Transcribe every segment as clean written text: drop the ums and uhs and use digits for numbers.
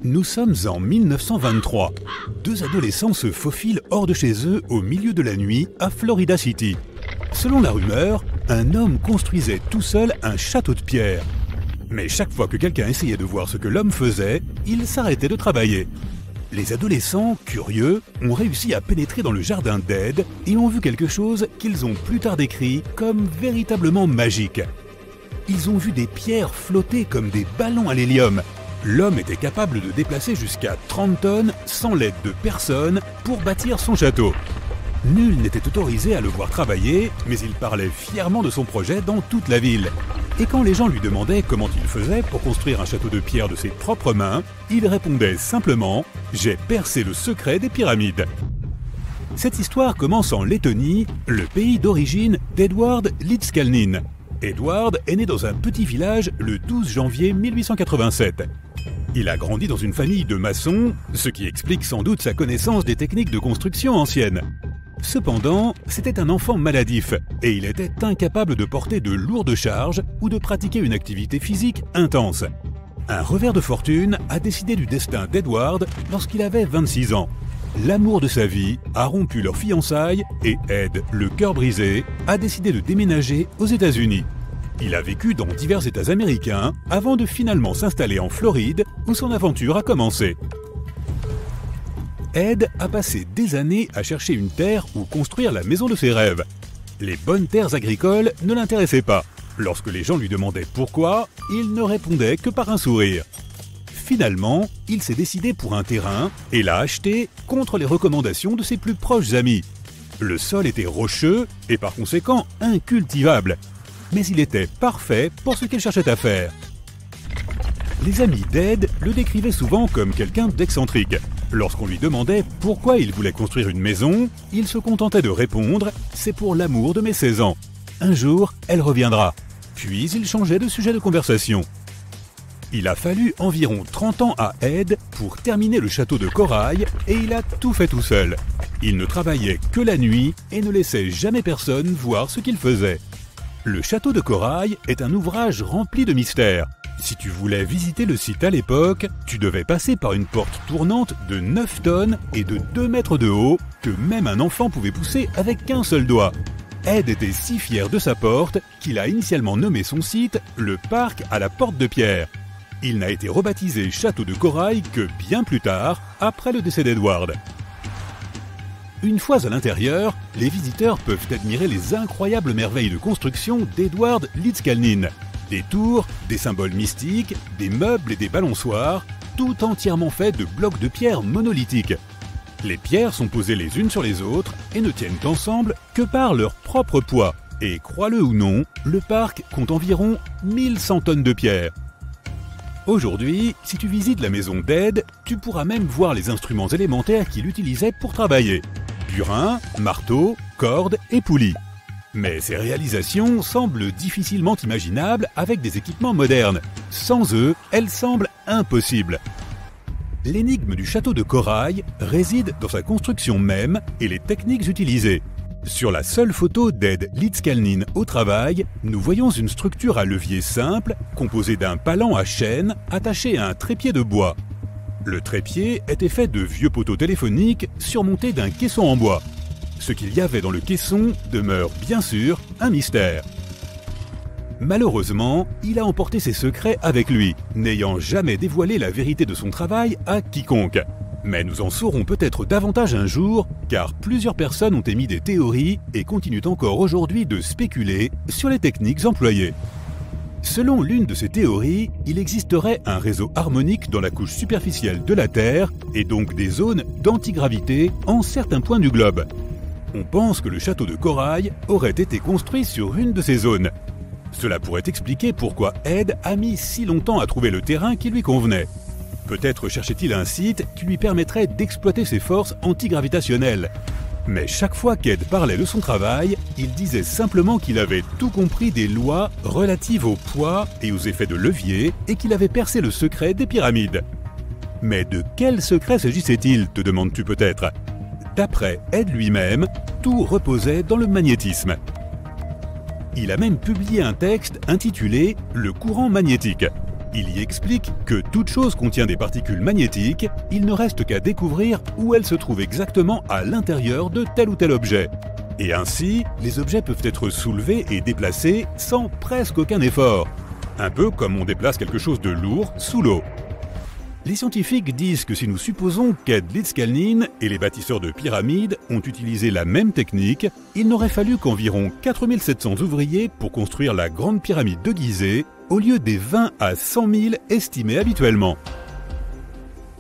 Nous sommes en 1923. Deux adolescents se faufilent hors de chez eux au milieu de la nuit à Florida City. Selon la rumeur, un homme construisait tout seul un château de pierre. Mais chaque fois que quelqu'un essayait de voir ce que l'homme faisait, il s'arrêtait de travailler. Les adolescents, curieux, ont réussi à pénétrer dans le jardin d'Ed et ont vu quelque chose qu'ils ont plus tard décrit comme véritablement magique. Ils ont vu des pierres flotter comme des ballons à l'hélium. L'homme était capable de déplacer jusqu'à 30 tonnes sans l'aide de personne pour bâtir son château. Nul n'était autorisé à le voir travailler, mais il parlait fièrement de son projet dans toute la ville. Et quand les gens lui demandaient comment il faisait pour construire un château de pierre de ses propres mains, il répondait simplement « J'ai percé le secret des pyramides ». Cette histoire commence en Lettonie, le pays d'origine d'Edward Lidskalnin. Edward est né dans un petit village le 12 janvier 1887. Il a grandi dans une famille de maçons, ce qui explique sans doute sa connaissance des techniques de construction anciennes. Cependant, c'était un enfant maladif et il était incapable de porter de lourdes charges ou de pratiquer une activité physique intense. Un revers de fortune a décidé du destin d'Edward lorsqu'il avait 26 ans. L'amour de sa vie a rompu leurs fiançailles et Ed, le cœur brisé, a décidé de déménager aux États-Unis. Il a vécu dans divers États américains avant de finalement s'installer en Floride où son aventure a commencé. Ed a passé des années à chercher une terre où construire la maison de ses rêves. Les bonnes terres agricoles ne l'intéressaient pas. Lorsque les gens lui demandaient pourquoi, il ne répondait que par un sourire. Finalement, il s'est décidé pour un terrain et l'a acheté contre les recommandations de ses plus proches amis. Le sol était rocheux et par conséquent incultivable. Mais il était parfait pour ce qu'il cherchait à faire. Les amis d'Ed le décrivaient souvent comme quelqu'un d'excentrique. Lorsqu'on lui demandait pourquoi il voulait construire une maison, il se contentait de répondre « C'est pour l'amour de mes 16 ans. Un jour, elle reviendra. » Puis il changeait de sujet de conversation. Il a fallu environ 30 ans à Ed pour terminer le château de corail et il a tout fait tout seul. Il ne travaillait que la nuit et ne laissait jamais personne voir ce qu'il faisait. Le château de corail est un ouvrage rempli de mystères. Si tu voulais visiter le site à l'époque, tu devais passer par une porte tournante de 9 tonnes et de 2 mètres de haut que même un enfant pouvait pousser avec qu'un seul doigt. Ed était si fier de sa porte qu'il a initialement nommé son site le parc à la porte de pierre. Il n'a été rebaptisé château de corail que bien plus tard, après le décès d'Edward. Une fois à l'intérieur, les visiteurs peuvent admirer les incroyables merveilles de construction d'Edward Lidskalnin. Des tours, des symboles mystiques, des meubles et des balançoires, tout entièrement fait de blocs de pierre monolithiques. Les pierres sont posées les unes sur les autres et ne tiennent ensemble que par leur propre poids. Et crois-le ou non, le parc compte environ 1100 tonnes de pierre. Aujourd'hui, si tu visites la maison d'Ed, tu pourras même voir les instruments élémentaires qu'il utilisait pour travailler. Burin, marteau, cordes et poulies. Mais ces réalisations semblent difficilement imaginables avec des équipements modernes. Sans eux, elles semblent impossibles. L'énigme du château de corail réside dans sa construction même et les techniques utilisées. Sur la seule photo d'Ed Lidskalnin au travail, nous voyons une structure à levier simple composée d'un palan à chaîne attaché à un trépied de bois. Le trépied était fait de vieux poteaux téléphoniques surmontés d'un caisson en bois. Ce qu'il y avait dans le caisson demeure bien sûr un mystère. Malheureusement, il a emporté ses secrets avec lui, n'ayant jamais dévoilé la vérité de son travail à quiconque. Mais nous en saurons peut-être davantage un jour, car plusieurs personnes ont émis des théories et continuent encore aujourd'hui de spéculer sur les techniques employées. Selon l'une de ces théories, il existerait un réseau harmonique dans la couche superficielle de la Terre et donc des zones d'antigravité en certains points du globe. On pense que le château de corail aurait été construit sur une de ces zones. Cela pourrait expliquer pourquoi Ed a mis si longtemps à trouver le terrain qui lui convenait. Peut-être cherchait-il un site qui lui permettrait d'exploiter ses forces antigravitationnelles. Mais chaque fois qu'Ed parlait de son travail, il disait simplement qu'il avait tout compris des lois relatives au poids et aux effets de levier et qu'il avait percé le secret des pyramides. Mais de quel secret s'agissait-il, te demandes-tu peut-être? D'après Ed lui-même, tout reposait dans le magnétisme. Il a même publié un texte intitulé « Le courant magnétique ». Il y explique que toute chose contient des particules magnétiques, il ne reste qu'à découvrir où elles se trouvent exactement à l'intérieur de tel ou tel objet. Et ainsi, les objets peuvent être soulevés et déplacés sans presque aucun effort. Un peu comme on déplace quelque chose de lourd sous l'eau. Les scientifiques disent que si nous supposons qu'Ed Lidskalnin et les bâtisseurs de pyramides ont utilisé la même technique, il n'aurait fallu qu'environ 4700 ouvriers pour construire la grande pyramide de Gizeh, au lieu des 20 à 100 000 estimés habituellement.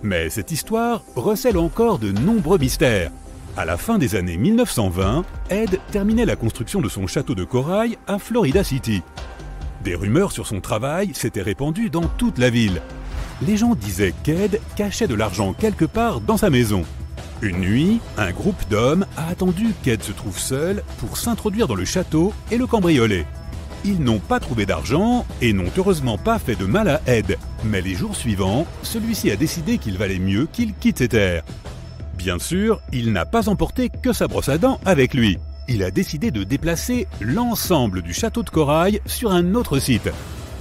Mais cette histoire recèle encore de nombreux mystères. À la fin des années 1920, Ed terminait la construction de son château de corail à Florida City. Des rumeurs sur son travail s'étaient répandues dans toute la ville. Les gens disaient qu'Ed cachait de l'argent quelque part dans sa maison. Une nuit, un groupe d'hommes a attendu qu'Ed se trouve seul pour s'introduire dans le château et le cambrioler. Ils n'ont pas trouvé d'argent et n'ont heureusement pas fait de mal à Ed. Mais les jours suivants, celui-ci a décidé qu'il valait mieux qu'il quitte ces terres. Bien sûr, il n'a pas emporté que sa brosse à dents avec lui. Il a décidé de déplacer l'ensemble du château de corail sur un autre site,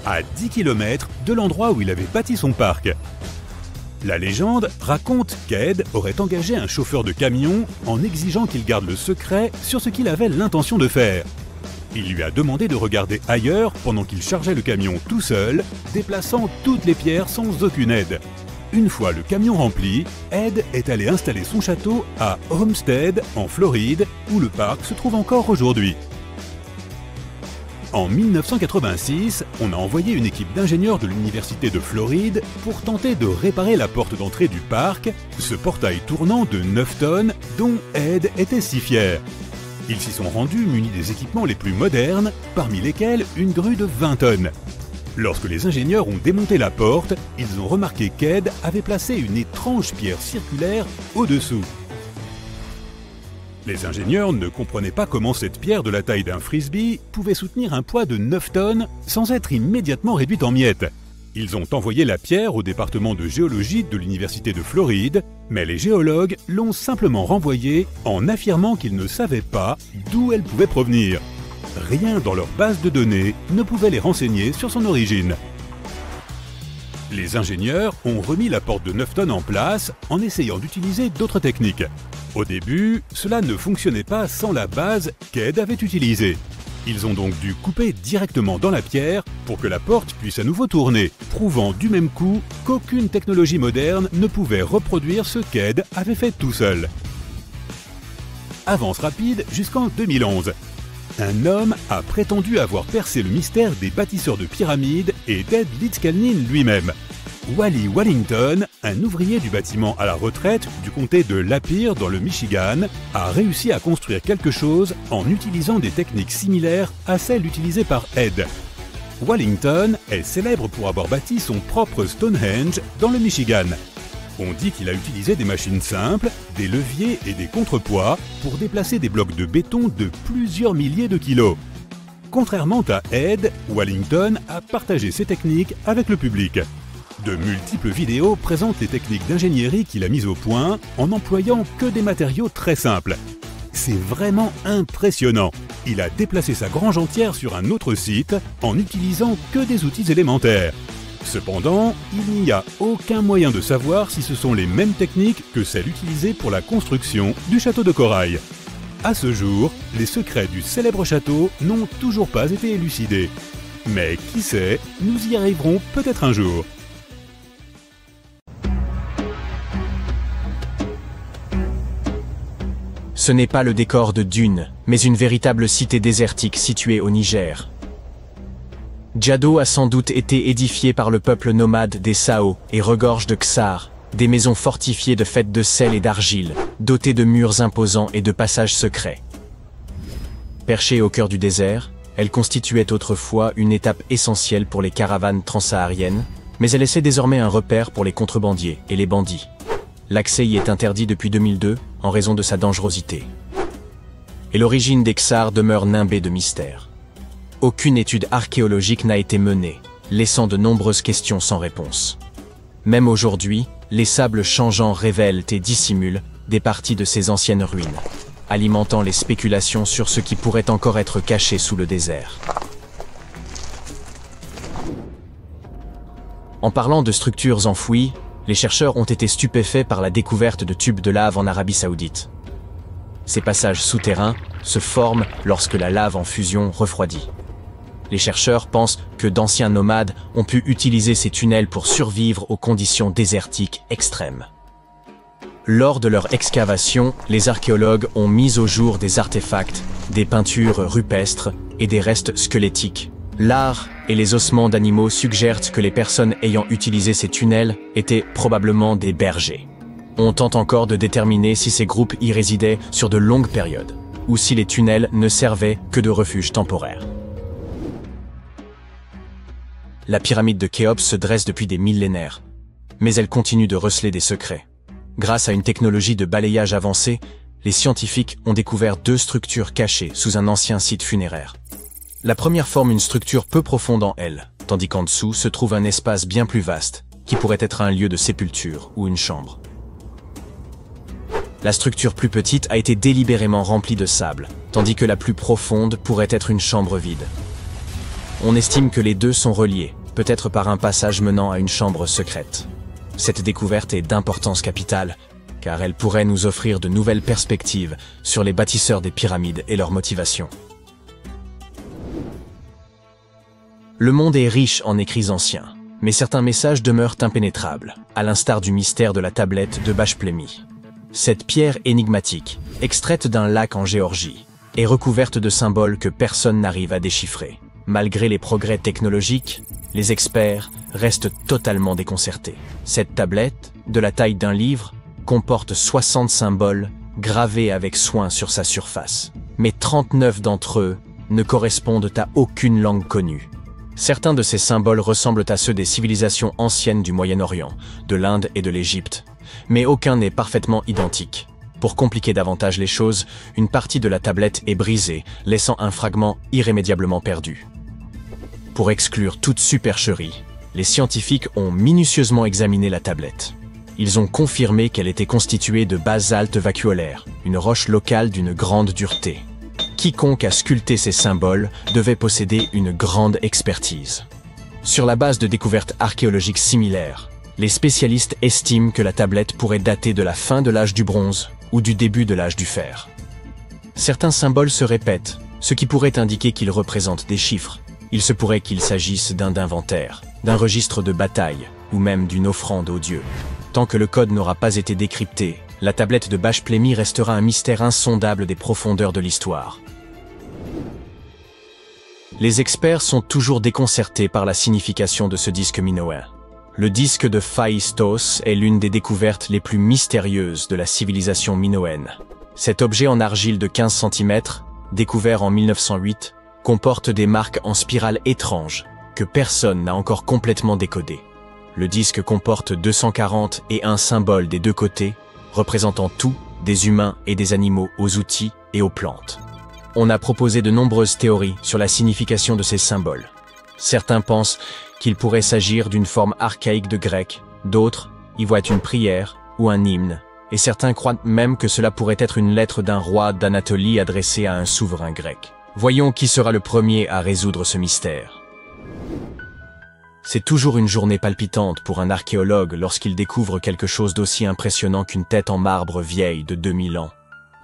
à 10 km de l'endroit où il avait bâti son parc. La légende raconte qu'Ed aurait engagé un chauffeur de camion en exigeant qu'il garde le secret sur ce qu'il avait l'intention de faire. Il lui a demandé de regarder ailleurs pendant qu'il chargeait le camion tout seul, déplaçant toutes les pierres sans aucune aide. Une fois le camion rempli, Ed est allé installer son château à Homestead, en Floride, où le parc se trouve encore aujourd'hui. En 1986, on a envoyé une équipe d'ingénieurs de l'Université de Floride pour tenter de réparer la porte d'entrée du parc, ce portail tournant de 9 tonnes dont Ed était si fier. Ils s'y sont rendus munis des équipements les plus modernes, parmi lesquels une grue de 20 tonnes. Lorsque les ingénieurs ont démonté la porte, ils ont remarqué qu'Ed avait placé une étrange pierre circulaire au-dessous. Les ingénieurs ne comprenaient pas comment cette pierre de la taille d'un frisbee pouvait soutenir un poids de 9 tonnes sans être immédiatement réduite en miettes. Ils ont envoyé la pierre au département de géologie de l'Université de Floride, mais les géologues l'ont simplement renvoyée en affirmant qu'ils ne savaient pas d'où elle pouvait provenir. Rien dans leur base de données ne pouvait les renseigner sur son origine. Les ingénieurs ont remis la porte de 9 tonnes en place en essayant d'utiliser d'autres techniques. Au début, cela ne fonctionnait pas sans la base qu'Ed avait utilisée. Ils ont donc dû couper directement dans la pierre pour que la porte puisse à nouveau tourner, prouvant du même coup qu'aucune technologie moderne ne pouvait reproduire ce qu'Ed avait fait tout seul. Avance rapide jusqu'en 2011. Un homme a prétendu avoir percé le mystère des bâtisseurs de pyramides et d'Ed Lidskalnin lui-même. Wally Wallington, un ouvrier du bâtiment à la retraite du comté de Lapeer dans le Michigan, a réussi à construire quelque chose en utilisant des techniques similaires à celles utilisées par Ed. Wallington est célèbre pour avoir bâti son propre Stonehenge dans le Michigan. On dit qu'il a utilisé des machines simples, des leviers et des contrepoids pour déplacer des blocs de béton de plusieurs milliers de kilos. Contrairement à Ed, Wallington a partagé ses techniques avec le public. De multiples vidéos présentent les techniques d'ingénierie qu'il a mises au point en employant que des matériaux très simples. C'est vraiment impressionnant. Il a déplacé sa grange entière sur un autre site en n'utilisant que des outils élémentaires. Cependant, il n'y a aucun moyen de savoir si ce sont les mêmes techniques que celles utilisées pour la construction du château de corail. À ce jour, les secrets du célèbre château n'ont toujours pas été élucidés. Mais qui sait, nous y arriverons peut-être un jour. Ce n'est pas le décor de Dune, mais une véritable cité désertique située au Niger. Djado a sans doute été édifié par le peuple nomade des Sao et regorge de Ksar, des maisons fortifiées de faites de sel et d'argile, dotées de murs imposants et de passages secrets. Perchée au cœur du désert, elle constituait autrefois une étape essentielle pour les caravanes transsahariennes, mais elle essaie désormais un repère pour les contrebandiers et les bandits. L'accès y est interdit depuis 2002 en raison de sa dangerosité. Et l'origine des Ksar demeure nimbée de mystères. Aucune étude archéologique n'a été menée, laissant de nombreuses questions sans réponse. Même aujourd'hui, les sables changeants révèlent et dissimulent des parties de ces anciennes ruines, alimentant les spéculations sur ce qui pourrait encore être caché sous le désert. En parlant de structures enfouies, les chercheurs ont été stupéfaits par la découverte de tubes de lave en Arabie Saoudite. Ces passages souterrains se forment lorsque la lave en fusion refroidit. Les chercheurs pensent que d'anciens nomades ont pu utiliser ces tunnels pour survivre aux conditions désertiques extrêmes. Lors de leur excavation, les archéologues ont mis au jour des artefacts, des peintures rupestres et des restes squelettiques. L'art et les ossements d'animaux suggèrent que les personnes ayant utilisé ces tunnels étaient probablement des bergers. On tente encore de déterminer si ces groupes y résidaient sur de longues périodes, ou si les tunnels ne servaient que de refuge temporaire. La pyramide de Khéops se dresse depuis des millénaires, mais elle continue de receler des secrets. Grâce à une technologie de balayage avancée, les scientifiques ont découvert 2 structures cachées sous un ancien site funéraire. La première forme une structure peu profonde en elle, tandis qu'en dessous se trouve un espace bien plus vaste, qui pourrait être un lieu de sépulture ou une chambre. La structure plus petite a été délibérément remplie de sable, tandis que la plus profonde pourrait être une chambre vide. On estime que les 2 sont reliés, peut-être par un passage menant à une chambre secrète. Cette découverte est d'importance capitale, car elle pourrait nous offrir de nouvelles perspectives sur les bâtisseurs des pyramides et leurs motivations. Le monde est riche en écrits anciens, mais certains messages demeurent impénétrables, à l'instar du mystère de la tablette de Bachplémy. Cette pierre énigmatique, extraite d'un lac en Géorgie, est recouverte de symboles que personne n'arrive à déchiffrer. Malgré les progrès technologiques, les experts restent totalement déconcertés. Cette tablette, de la taille d'un livre, comporte 60 symboles gravés avec soin sur sa surface. Mais 39 d'entre eux ne correspondent à aucune langue connue. Certains de ces symboles ressemblent à ceux des civilisations anciennes du Moyen-Orient, de l'Inde et de l'Égypte, mais aucun n'est parfaitement identique. Pour compliquer davantage les choses, une partie de la tablette est brisée, laissant un fragment irrémédiablement perdu. Pour exclure toute supercherie, les scientifiques ont minutieusement examiné la tablette. Ils ont confirmé qu'elle était constituée de basalte vacuolaire, une roche locale d'une grande dureté. Quiconque a sculpté ces symboles devait posséder une grande expertise. Sur la base de découvertes archéologiques similaires, les spécialistes estiment que la tablette pourrait dater de la fin de l'âge du bronze ou du début de l'âge du fer. Certains symboles se répètent, ce qui pourrait indiquer qu'ils représentent des chiffres. Il se pourrait qu'il s'agisse d'un inventaire, d'un registre de bataille ou même d'une offrande aux dieux. Tant que le code n'aura pas été décrypté, la tablette de Bachplémy restera un mystère insondable des profondeurs de l'histoire. Les experts sont toujours déconcertés par la signification de ce disque minoen. Le disque de Phaistos est l'une des découvertes les plus mystérieuses de la civilisation minoenne. Cet objet en argile de 15 cm, découvert en 1908, comporte des marques en spirale étranges que personne n'a encore complètement décodées. Le disque comporte 240 et un symboles des 2 côtés, représentant tout, des humains et des animaux aux outils et aux plantes. On a proposé de nombreuses théories sur la signification de ces symboles. Certains pensent qu'il pourrait s'agir d'une forme archaïque de grec, d'autres y voient une prière ou un hymne, et certains croient même que cela pourrait être une lettre d'un roi d'Anatolie adressée à un souverain grec. Voyons qui sera le premier à résoudre ce mystère. C'est toujours une journée palpitante pour un archéologue lorsqu'il découvre quelque chose d'aussi impressionnant qu'une tête en marbre vieille de 2000 ans.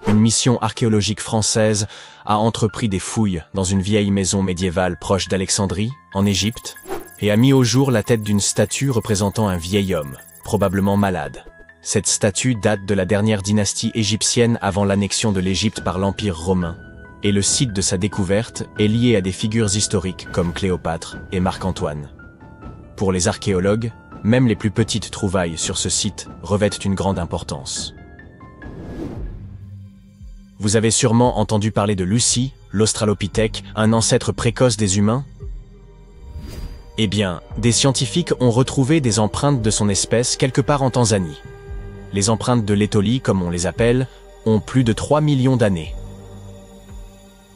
Une mission archéologique française a entrepris des fouilles dans une vieille maison médiévale proche d'Alexandrie, en Égypte, et a mis au jour la tête d'une statue représentant un vieil homme, probablement malade. Cette statue date de la dernière dynastie égyptienne avant l'annexion de l'Égypte par l'Empire romain, et le site de sa découverte est lié à des figures historiques comme Cléopâtre et Marc-Antoine. Pour les archéologues, même les plus petites trouvailles sur ce site revêtent une grande importance. Vous avez sûrement entendu parler de Lucie, l'Australopithèque, un ancêtre précoce des humains? Eh bien, des scientifiques ont retrouvé des empreintes de son espèce quelque part en Tanzanie. Les empreintes de l'étolie, comme on les appelle, ont plus de 3 millions d'années.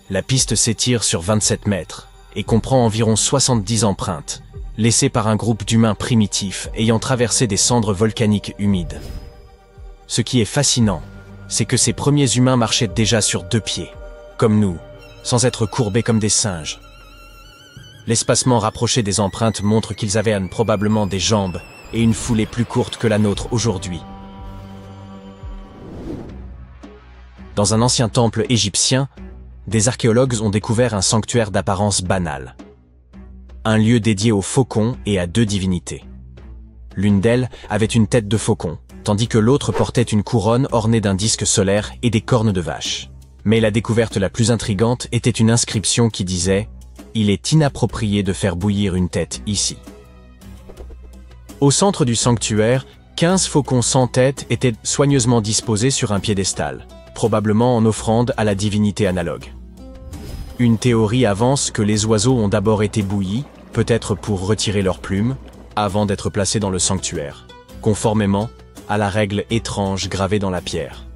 La piste s'étire sur 27 mètres et comprend environ 70 empreintes, laissées par un groupe d'humains primitifs ayant traversé des cendres volcaniques humides. Ce qui est fascinant, c'est que ces premiers humains marchaient déjà sur 2 pieds, comme nous, sans être courbés comme des singes. L'espacement rapproché des empreintes montre qu'ils avaient probablement des jambes et une foulée plus courte que la nôtre aujourd'hui. Dans un ancien temple égyptien, des archéologues ont découvert un sanctuaire d'apparence banale. Un lieu dédié aux faucons et à 2 divinités. L'une d'elles avait une tête de faucon, tandis que l'autre portait une couronne ornée d'un disque solaire et des cornes de vache. Mais la découverte la plus intrigante était une inscription qui disait « Il est inapproprié de faire bouillir une tête ici ». Au centre du sanctuaire, 15 faucons sans tête étaient soigneusement disposés sur un piédestal, probablement en offrande à la divinité analogue. Une théorie avance que les oiseaux ont d'abord été bouillis, peut-être pour retirer leurs plumes, avant d'être placés dans le sanctuaire, conformément à la règle étrange gravée dans la pierre.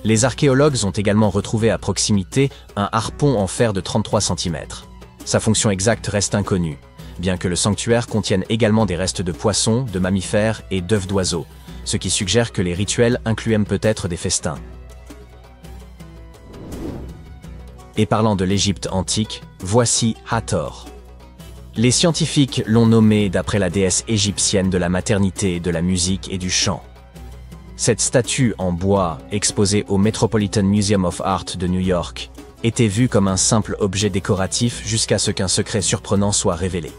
Les archéologues ont également retrouvé à proximité un harpon en fer de 33 cm. Sa fonction exacte reste inconnue, bien que le sanctuaire contienne également des restes de poissons, de mammifères et d'œufs d'oiseaux, ce qui suggère que les rituels incluaient peut-être des festins. Et parlant de l'Égypte antique, voici Hathor. Les scientifiques l'ont nommé d'après la déesse égyptienne de la maternité, de la musique et du chant. Cette statue en bois, exposée au Metropolitan Museum of Art de New York, était vue comme un simple objet décoratif jusqu'à ce qu'un secret surprenant soit révélé.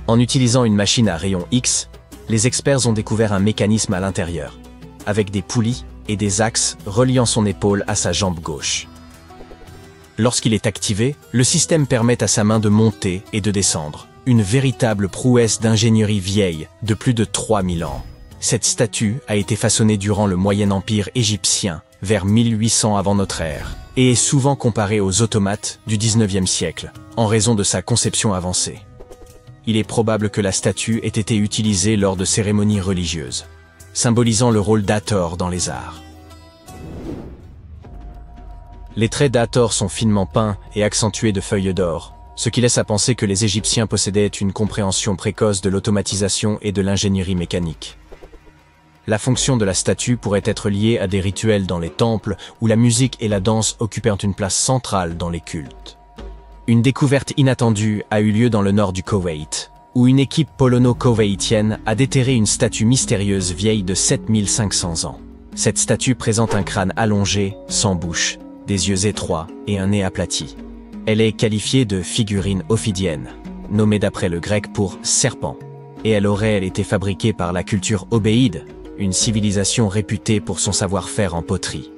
En utilisant une machine à rayons X, les experts ont découvert un mécanisme à l'intérieur, avec des poulies et des axes reliant son épaule à sa jambe gauche. Lorsqu'il est activé, le système permet à sa main de monter et de descendre. Une véritable prouesse d'ingénierie vieille de plus de 3000 ans. Cette statue a été façonnée durant le Moyen Empire égyptien, vers 1800 avant notre ère, et est souvent comparée aux automates du 19e siècle, en raison de sa conception avancée. Il est probable que la statue ait été utilisée lors de cérémonies religieuses, symbolisant le rôle d'Hathor dans les arts. Les traits d'Hathor sont finement peints et accentués de feuilles d'or, ce qui laisse à penser que les Égyptiens possédaient une compréhension précoce de l'automatisation et de l'ingénierie mécanique. La fonction de la statue pourrait être liée à des rituels dans les temples où la musique et la danse occupèrent une place centrale dans les cultes. Une découverte inattendue a eu lieu dans le nord du Koweït, où une équipe polono-koweïtienne a déterré une statue mystérieuse vieille de 7500 ans. Cette statue présente un crâne allongé, sans bouche, des yeux étroits et un nez aplati. Elle est qualifiée de figurine ophidienne, nommée d'après le grec pour serpent, et elle aurait été fabriquée par la culture obéide, une civilisation réputée pour son savoir-faire en poterie.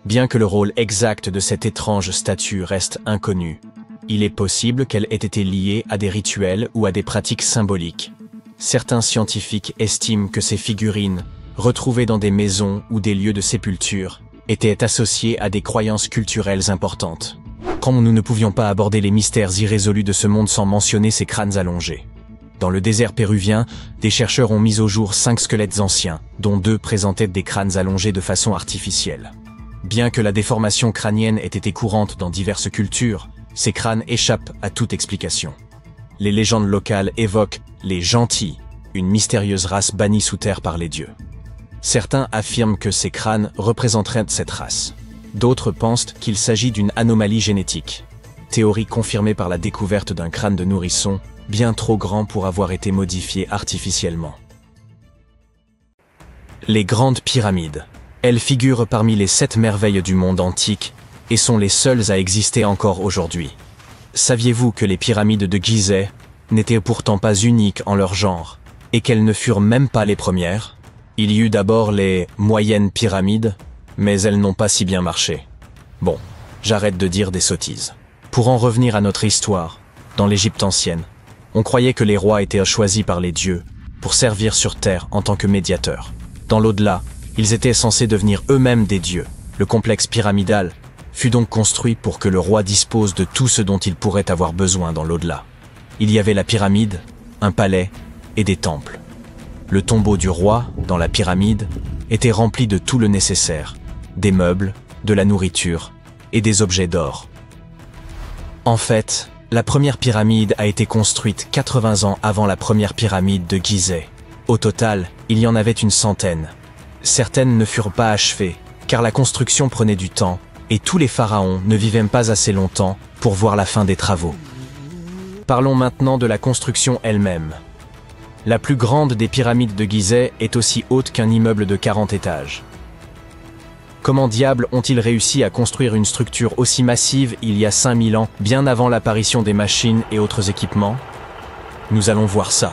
Bien que le rôle exact de cette étrange statue reste inconnu, il est possible qu'elle ait été liée à des rituels ou à des pratiques symboliques. Certains scientifiques estiment que ces figurines, retrouvées dans des maisons ou des lieux de sépulture, étaient associées à des croyances culturelles importantes. Quand nous ne pouvions pas aborder les mystères irrésolus de ce monde sans mentionner ces crânes allongés. Dans le désert péruvien, des chercheurs ont mis au jour 5 squelettes anciens, dont 2 présentaient des crânes allongés de façon artificielle. Bien que la déformation crânienne ait été courante dans diverses cultures, ces crânes échappent à toute explication. Les légendes locales évoquent les gentils, une mystérieuse race bannie sous terre par les dieux. Certains affirment que ces crânes représenteraient cette race. D'autres pensent qu'il s'agit d'une anomalie génétique. Théorie confirmée par la découverte d'un crâne de nourrisson, bien trop grand pour avoir été modifié artificiellement. Les grandes pyramides. Elles figurent parmi les 7 merveilles du monde antique et sont les seules à exister encore aujourd'hui. Saviez-vous que les pyramides de Gizeh n'étaient pourtant pas uniques en leur genre et qu'elles ne furent même pas les premières ? Il y eut d'abord les moyennes pyramides, mais elles n'ont pas si bien marché. Bon, j'arrête de dire des sottises. Pour en revenir à notre histoire, dans l'Égypte ancienne, on croyait que les rois étaient choisis par les dieux pour servir sur terre en tant que médiateurs. Dans l'au-delà, ils étaient censés devenir eux-mêmes des dieux. Le complexe pyramidal fut donc construit pour que le roi dispose de tout ce dont il pourrait avoir besoin dans l'au-delà. Il y avait la pyramide, un palais et des temples. Le tombeau du roi, dans la pyramide, était rempli de tout le nécessaire, des meubles, de la nourriture et des objets d'or. En fait, la première pyramide a été construite 80 ans avant la première pyramide de Gizeh. Au total, il y en avait une centaine. Certaines ne furent pas achevées, car la construction prenait du temps et tous les pharaons ne vivaient pas assez longtemps pour voir la fin des travaux. Parlons maintenant de la construction elle-même. La plus grande des pyramides de Gizeh est aussi haute qu'un immeuble de 40 étages. Comment diable ont-ils réussi à construire une structure aussi massive il y a 5000 ans, bien avant l'apparition des machines et autres équipements? Nous allons voir ça.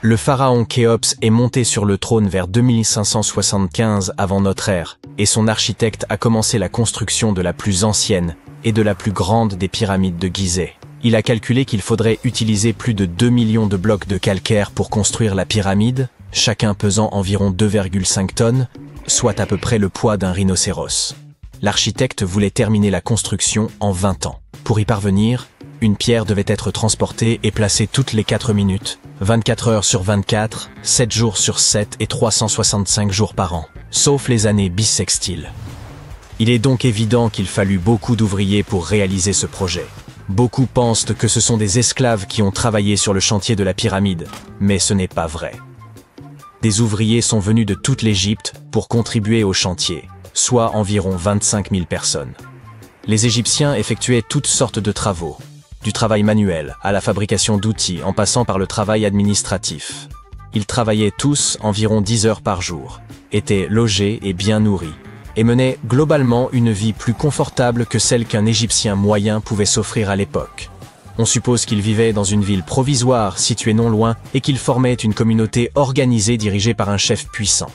Le pharaon Khéops est monté sur le trône vers 2575 avant notre ère, et son architecte a commencé la construction de la plus ancienne et de la plus grande des pyramides de Gizeh. Il a calculé qu'il faudrait utiliser plus de 2 millions de blocs de calcaire pour construire la pyramide, chacun pesant environ 2,5 tonnes, soit à peu près le poids d'un rhinocéros. L'architecte voulait terminer la construction en 20 ans. Pour y parvenir, une pierre devait être transportée et placée toutes les 4 minutes, 24 heures sur 24, 7 jours sur 7 et 365 jours par an, sauf les années bissextiles. Il est donc évident qu'il fallut beaucoup d'ouvriers pour réaliser ce projet. Beaucoup pensent que ce sont des esclaves qui ont travaillé sur le chantier de la pyramide, mais ce n'est pas vrai. Des ouvriers sont venus de toute l'Égypte pour contribuer au chantier, soit environ 25 000 personnes. Les Égyptiens effectuaient toutes sortes de travaux, du travail manuel à la fabrication d'outils en passant par le travail administratif. Ils travaillaient tous environ 10 heures par jour, étaient logés et bien nourris, et menaient globalement une vie plus confortable que celle qu'un Égyptien moyen pouvait s'offrir à l'époque. On suppose qu'ils vivaient dans une ville provisoire située non loin et qu'ils formaient une communauté organisée dirigée par un chef puissant.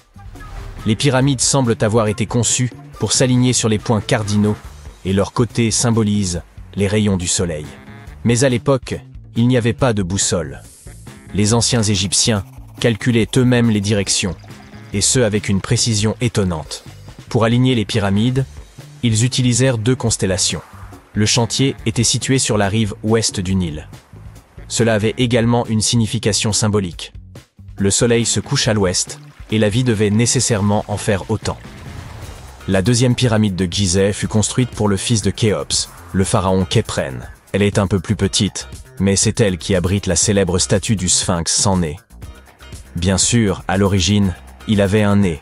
Les pyramides semblent avoir été conçues pour s'aligner sur les points cardinaux et leur côté symbolise les rayons du soleil. Mais à l'époque, il n'y avait pas de boussole. Les anciens Égyptiens calculaient eux-mêmes les directions, et ce avec une précision étonnante. Pour aligner les pyramides, ils utilisèrent 2 constellations. Le chantier était situé sur la rive ouest du Nil. Cela avait également une signification symbolique. Le soleil se couche à l'ouest, et la vie devait nécessairement en faire autant. La deuxième pyramide de Gizeh fut construite pour le fils de Khéops, le pharaon Khéphren. Elle est un peu plus petite, mais c'est elle qui abrite la célèbre statue du Sphinx sans nez. Bien sûr, à l'origine, il avait un nez.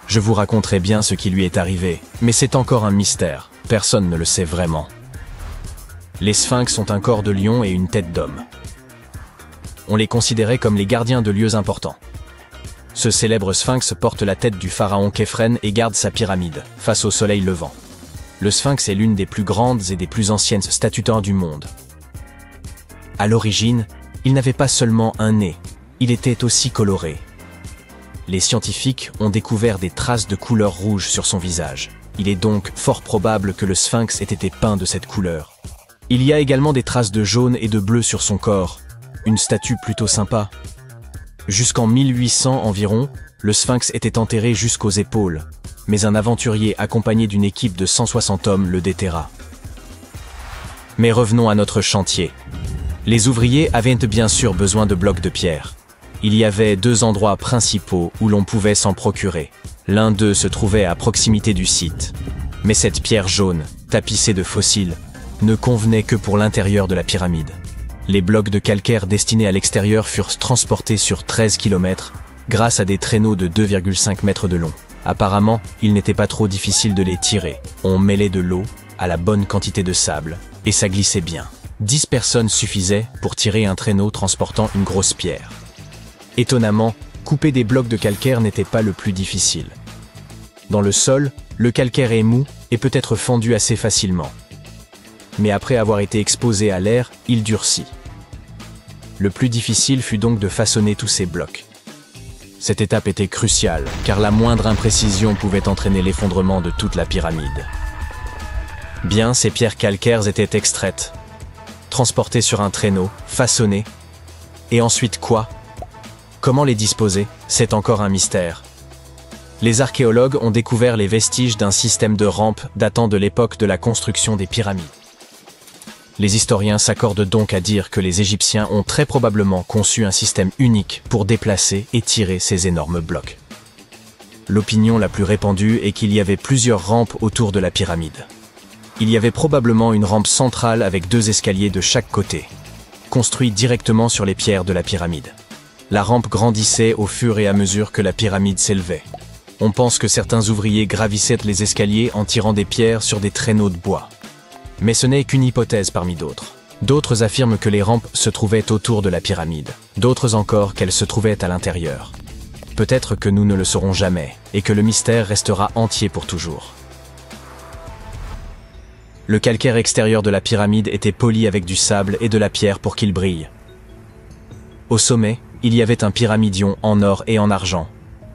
Je vous raconterai bien ce qui lui est arrivé, mais c'est encore un mystère, personne ne le sait vraiment. Les sphinx ont un corps de lion et une tête d'homme. On les considérait comme les gardiens de lieux importants. Ce célèbre sphinx porte la tête du pharaon Khéphren et garde sa pyramide, face au soleil levant. Le sphinx est l'une des plus grandes et des plus anciennes statues du monde. À l'origine, il n'avait pas seulement un nez, il était aussi coloré. Les scientifiques ont découvert des traces de couleur rouge sur son visage. Il est donc fort probable que le sphinx ait été peint de cette couleur. Il y a également des traces de jaune et de bleu sur son corps. Une statue plutôt sympa. Jusqu'en 1800 environ, le sphinx était enterré jusqu'aux épaules, mais un aventurier accompagné d'une équipe de 160 hommes le déterra. Mais revenons à notre chantier. Les ouvriers avaient bien sûr besoin de blocs de pierre. Il y avait 2 endroits principaux où l'on pouvait s'en procurer. L'un d'eux se trouvait à proximité du site. Mais cette pierre jaune, tapissée de fossiles, ne convenait que pour l'intérieur de la pyramide. Les blocs de calcaire destinés à l'extérieur furent transportés sur 13 km grâce à des traîneaux de 2,5 mètres de long. Apparemment, il n'était pas trop difficile de les tirer. On mêlait de l'eau à la bonne quantité de sable, et ça glissait bien. 10 personnes suffisaient pour tirer un traîneau transportant une grosse pierre. Étonnamment, couper des blocs de calcaire n'était pas le plus difficile. Dans le sol, le calcaire est mou et peut être fendu assez facilement. Mais après avoir été exposé à l'air, il durcit. Le plus difficile fut donc de façonner tous ces blocs. Cette étape était cruciale, car la moindre imprécision pouvait entraîner l'effondrement de toute la pyramide. Bien, ces pierres calcaires étaient extraites, transportées sur un traîneau, façonnées. Et ensuite quoi ? Comment les disposer ? C'est encore un mystère. Les archéologues ont découvert les vestiges d'un système de rampes datant de l'époque de la construction des pyramides. Les historiens s'accordent donc à dire que les Égyptiens ont très probablement conçu un système unique pour déplacer et tirer ces énormes blocs. L'opinion la plus répandue est qu'il y avait plusieurs rampes autour de la pyramide. Il y avait probablement une rampe centrale avec 2 escaliers de chaque côté, construits directement sur les pierres de la pyramide. La rampe grandissait au fur et à mesure que la pyramide s'élevait. On pense que certains ouvriers gravissaient les escaliers en tirant des pierres sur des traîneaux de bois. Mais ce n'est qu'une hypothèse parmi d'autres. D'autres affirment que les rampes se trouvaient autour de la pyramide. D'autres encore qu'elles se trouvaient à l'intérieur. Peut-être que nous ne le saurons jamais, et que le mystère restera entier pour toujours. Le calcaire extérieur de la pyramide était poli avec du sable et de la pierre pour qu'il brille. Au sommet, il y avait un pyramidion en or et en argent,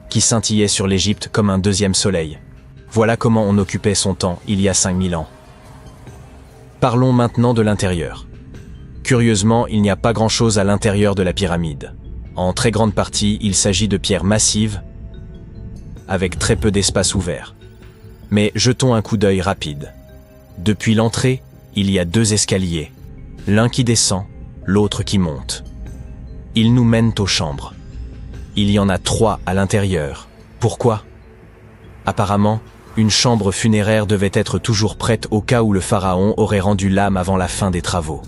qui scintillait sur l'Égypte comme un deuxième soleil. Voilà comment on occupait son temps il y a 5000 ans. Parlons maintenant de l'intérieur. Curieusement, il n'y a pas grand-chose à l'intérieur de la pyramide. En très grande partie, il s'agit de pierres massives, avec très peu d'espace ouvert. Mais jetons un coup d'œil rapide. Depuis l'entrée, il y a 2 escaliers, l'un qui descend, l'autre qui monte. Ils nous mènent aux chambres. Il y en a 3 à l'intérieur. Pourquoi? Apparemment, une chambre funéraire devait être toujours prête au cas où le pharaon aurait rendu l'âme avant la fin des travaux.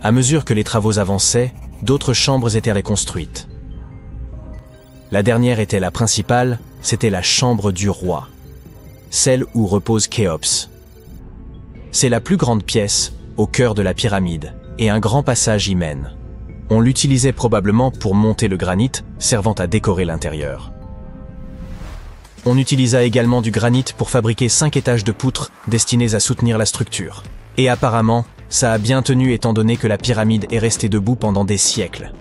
À mesure que les travaux avançaient, d'autres chambres étaient reconstruites. La dernière était la principale, c'était la chambre du roi, celle où repose Khéops. C'est la plus grande pièce, au cœur de la pyramide, et un grand passage y mène. On l'utilisait probablement pour monter le granit, servant à décorer l'intérieur. On utilisa également du granit pour fabriquer 5 étages de poutres destinés à soutenir la structure. Et apparemment, ça a bien tenu étant donné que la pyramide est restée debout pendant des siècles.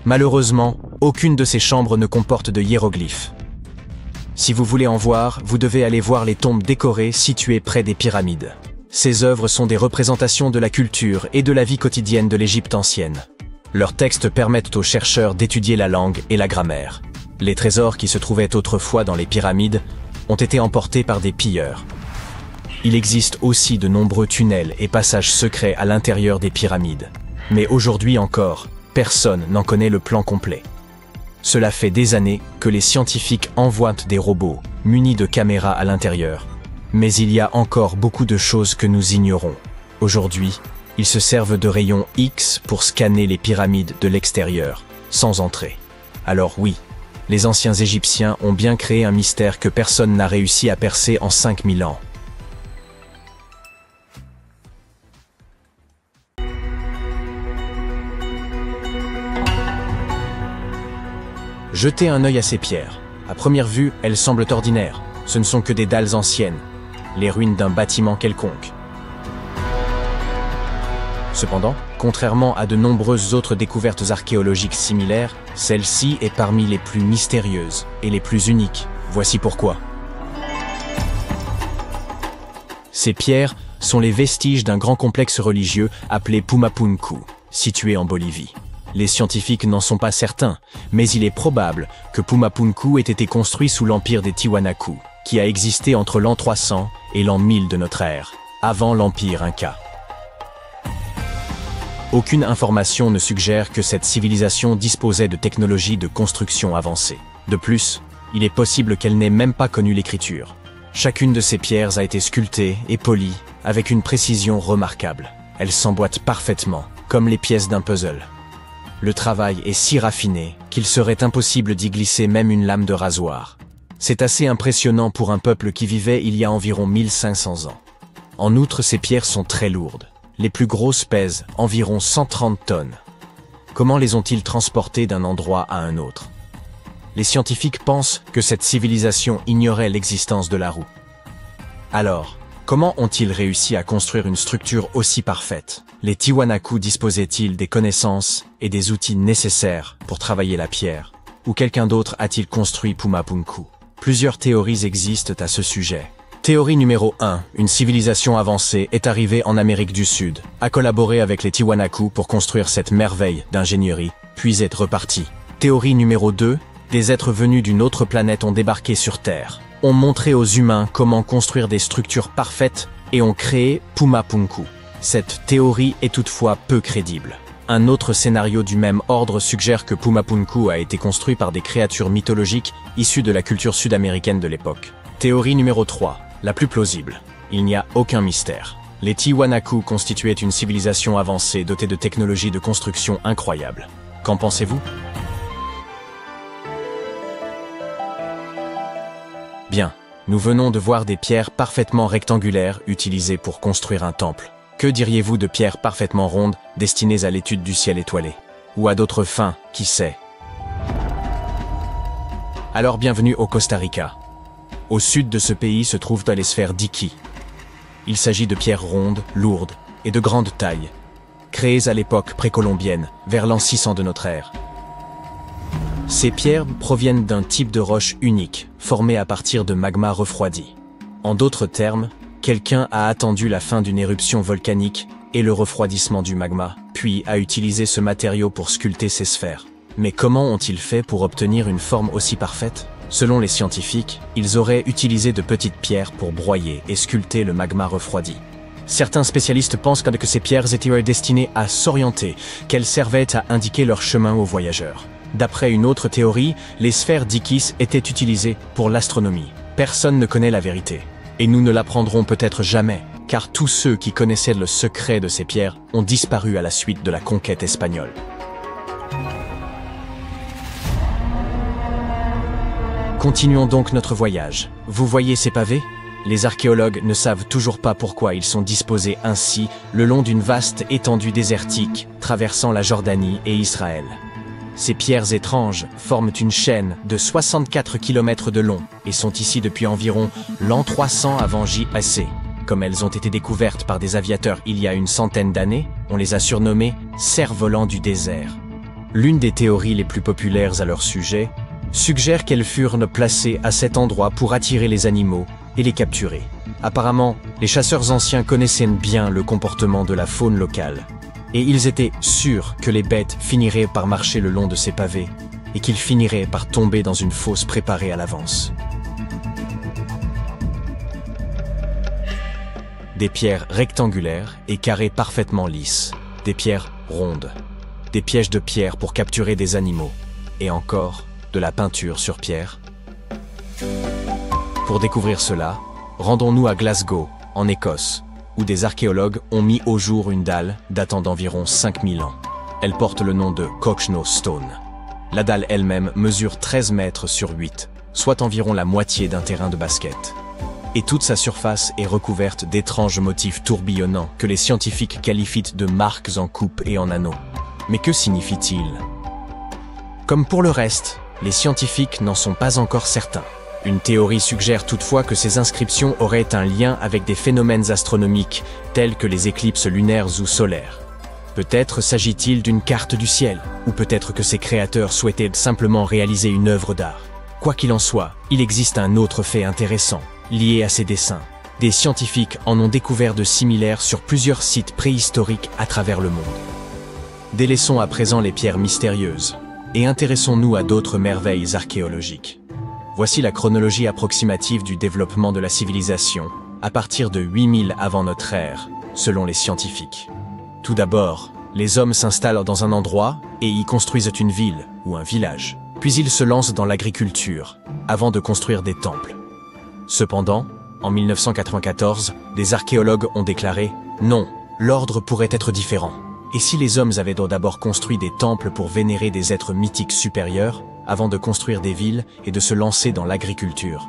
Malheureusement, aucune de ces chambres ne comporte de hiéroglyphes. Si vous voulez en voir, vous devez aller voir les tombes décorées situées près des pyramides. Ces œuvres sont des représentations de la culture et de la vie quotidienne de l'Égypte ancienne. Leurs textes permettent aux chercheurs d'étudier la langue et la grammaire. Les trésors qui se trouvaient autrefois dans les pyramides ont été emportés par des pilleurs. Il existe aussi de nombreux tunnels et passages secrets à l'intérieur des pyramides. Mais aujourd'hui encore, personne n'en connaît le plan complet. Cela fait des années que les scientifiques envoient des robots munis de caméras à l'intérieur. Mais il y a encore beaucoup de choses que nous ignorons. Aujourd'hui, ils se servent de rayons X pour scanner les pyramides de l'extérieur, sans entrer. Alors oui, les anciens Égyptiens ont bien créé un mystère que personne n'a réussi à percer en 5000 ans. Jetez un œil à ces pierres. À première vue, elles semblent ordinaires. Ce ne sont que des dalles anciennes, les ruines d'un bâtiment quelconque. Cependant, contrairement à de nombreuses autres découvertes archéologiques similaires, celle-ci est parmi les plus mystérieuses et les plus uniques. Voici pourquoi. Ces pierres sont les vestiges d'un grand complexe religieux appelé Pumapunku, situé en Bolivie. Les scientifiques n'en sont pas certains, mais il est probable que Pumapunku ait été construit sous l'empire des Tiwanaku, qui a existé entre l'an 300 et l'an 1000 de notre ère, avant l'empire Inca. Aucune information ne suggère que cette civilisation disposait de technologies de construction avancées. De plus, il est possible qu'elle n'ait même pas connu l'écriture. Chacune de ces pierres a été sculptée et polie avec une précision remarquable. Elles s'emboîtent parfaitement, comme les pièces d'un puzzle. Le travail est si raffiné qu'il serait impossible d'y glisser même une lame de rasoir. C'est assez impressionnant pour un peuple qui vivait il y a environ 1500 ans. En outre, ces pierres sont très lourdes. Les plus grosses pèsent environ 130 tonnes. Comment les ont-ils transportées d'un endroit à un autre? Les scientifiques pensent que cette civilisation ignorait l'existence de la roue. Alors, comment ont-ils réussi à construire une structure aussi parfaite? Les Tiwanaku disposaient-ils des connaissances et des outils nécessaires pour travailler la pierre? Ou quelqu'un d'autre a-t-il construit Pumapunku? Plusieurs théories existent à ce sujet. Théorie numéro 1. Une civilisation avancée est arrivée en Amérique du Sud, a collaboré avec les Tiwanaku pour construire cette merveille d'ingénierie, puis est repartie. Théorie numéro 2. Des êtres venus d'une autre planète ont débarqué sur Terre, ont montré aux humains comment construire des structures parfaites et ont créé Pumapunku. Cette théorie est toutefois peu crédible. Un autre scénario du même ordre suggère que Pumapunku a été construit par des créatures mythologiques issues de la culture sud-américaine de l'époque. Théorie numéro 3. La plus plausible. Il n'y a aucun mystère. Les Tiwanaku constituaient une civilisation avancée dotée de technologies de construction incroyables. Qu'en pensez-vous ? Nous venons de voir des pierres parfaitement rectangulaires utilisées pour construire un temple. Que diriez-vous de pierres parfaitement rondes destinées à l'étude du ciel étoilé? Ou à d'autres fins, qui sait? Alors bienvenue au Costa Rica. Au sud de ce pays se trouvent les sphères d'Iki. Il s'agit de pierres rondes, lourdes et de grande taille, créées à l'époque précolombienne, vers l'an 600 de notre ère. Ces pierres proviennent d'un type de roche unique, formé à partir de magma refroidi. En d'autres termes, quelqu'un a attendu la fin d'une éruption volcanique et le refroidissement du magma, puis a utilisé ce matériau pour sculpter ces sphères. Mais comment ont-ils fait pour obtenir une forme aussi parfaite? Selon les scientifiques, ils auraient utilisé de petites pierres pour broyer et sculpter le magma refroidi. Certains spécialistes pensent que ces pierres étaient destinées à s'orienter, qu'elles servaient à indiquer leur chemin aux voyageurs. D'après une autre théorie, les sphères d'Ikis étaient utilisées pour l'astronomie. Personne ne connaît la vérité. Et nous ne l'apprendrons peut-être jamais, car tous ceux qui connaissaient le secret de ces pierres ont disparu à la suite de la conquête espagnole. Continuons donc notre voyage. Vous voyez ces pavés? Les archéologues ne savent toujours pas pourquoi ils sont disposés ainsi le long d'une vaste étendue désertique traversant la Jordanie et Israël. Ces pierres étranges forment une chaîne de 64 km de long et sont ici depuis environ l'an 300 avant J.A.C. Comme elles ont été découvertes par des aviateurs il y a une centaine d'années, on les a surnommées « cerfs-volants du désert ». L'une des théories les plus populaires à leur sujet suggère qu'elles furent placées à cet endroit pour attirer les animaux et les capturer. Apparemment, les chasseurs anciens connaissaient bien le comportement de la faune locale. Et ils étaient sûrs que les bêtes finiraient par marcher le long de ces pavés et qu'ils finiraient par tomber dans une fosse préparée à l'avance. Des pierres rectangulaires et carrées parfaitement lisses, des pierres rondes, des pièges de pierre pour capturer des animaux, et encore de la peinture sur pierre. Pour découvrir cela, rendons-nous à Glasgow, en Écosse, où des archéologues ont mis au jour une dalle datant d'environ 5000 ans. Elle porte le nom de Cochno Stone. La dalle elle-même mesure 13 mètres sur 8, soit environ la moitié d'un terrain de basket. Et toute sa surface est recouverte d'étranges motifs tourbillonnants que les scientifiques qualifient de marques en coupe et en anneaux. Mais que signifie-t-il? Comme pour le reste, les scientifiques n'en sont pas encore certains. Une théorie suggère toutefois que ces inscriptions auraient un lien avec des phénomènes astronomiques tels que les éclipses lunaires ou solaires. Peut-être s'agit-il d'une carte du ciel, ou peut-être que ces créateurs souhaitaient simplement réaliser une œuvre d'art. Quoi qu'il en soit, il existe un autre fait intéressant, lié à ces dessins. Des scientifiques en ont découvert de similaires sur plusieurs sites préhistoriques à travers le monde. Délaissons à présent les pierres mystérieuses, et intéressons-nous à d'autres merveilles archéologiques. Voici la chronologie approximative du développement de la civilisation, à partir de 8000 avant notre ère, selon les scientifiques. Tout d'abord, les hommes s'installent dans un endroit et y construisent une ville ou un village. Puis ils se lancent dans l'agriculture, avant de construire des temples. Cependant, en 1994, des archéologues ont déclaré « Non, l'ordre pourrait être différent ». Et si les hommes avaient d'abord construit des temples pour vénérer des êtres mythiques supérieurs, avant de construire des villes et de se lancer dans l'agriculture?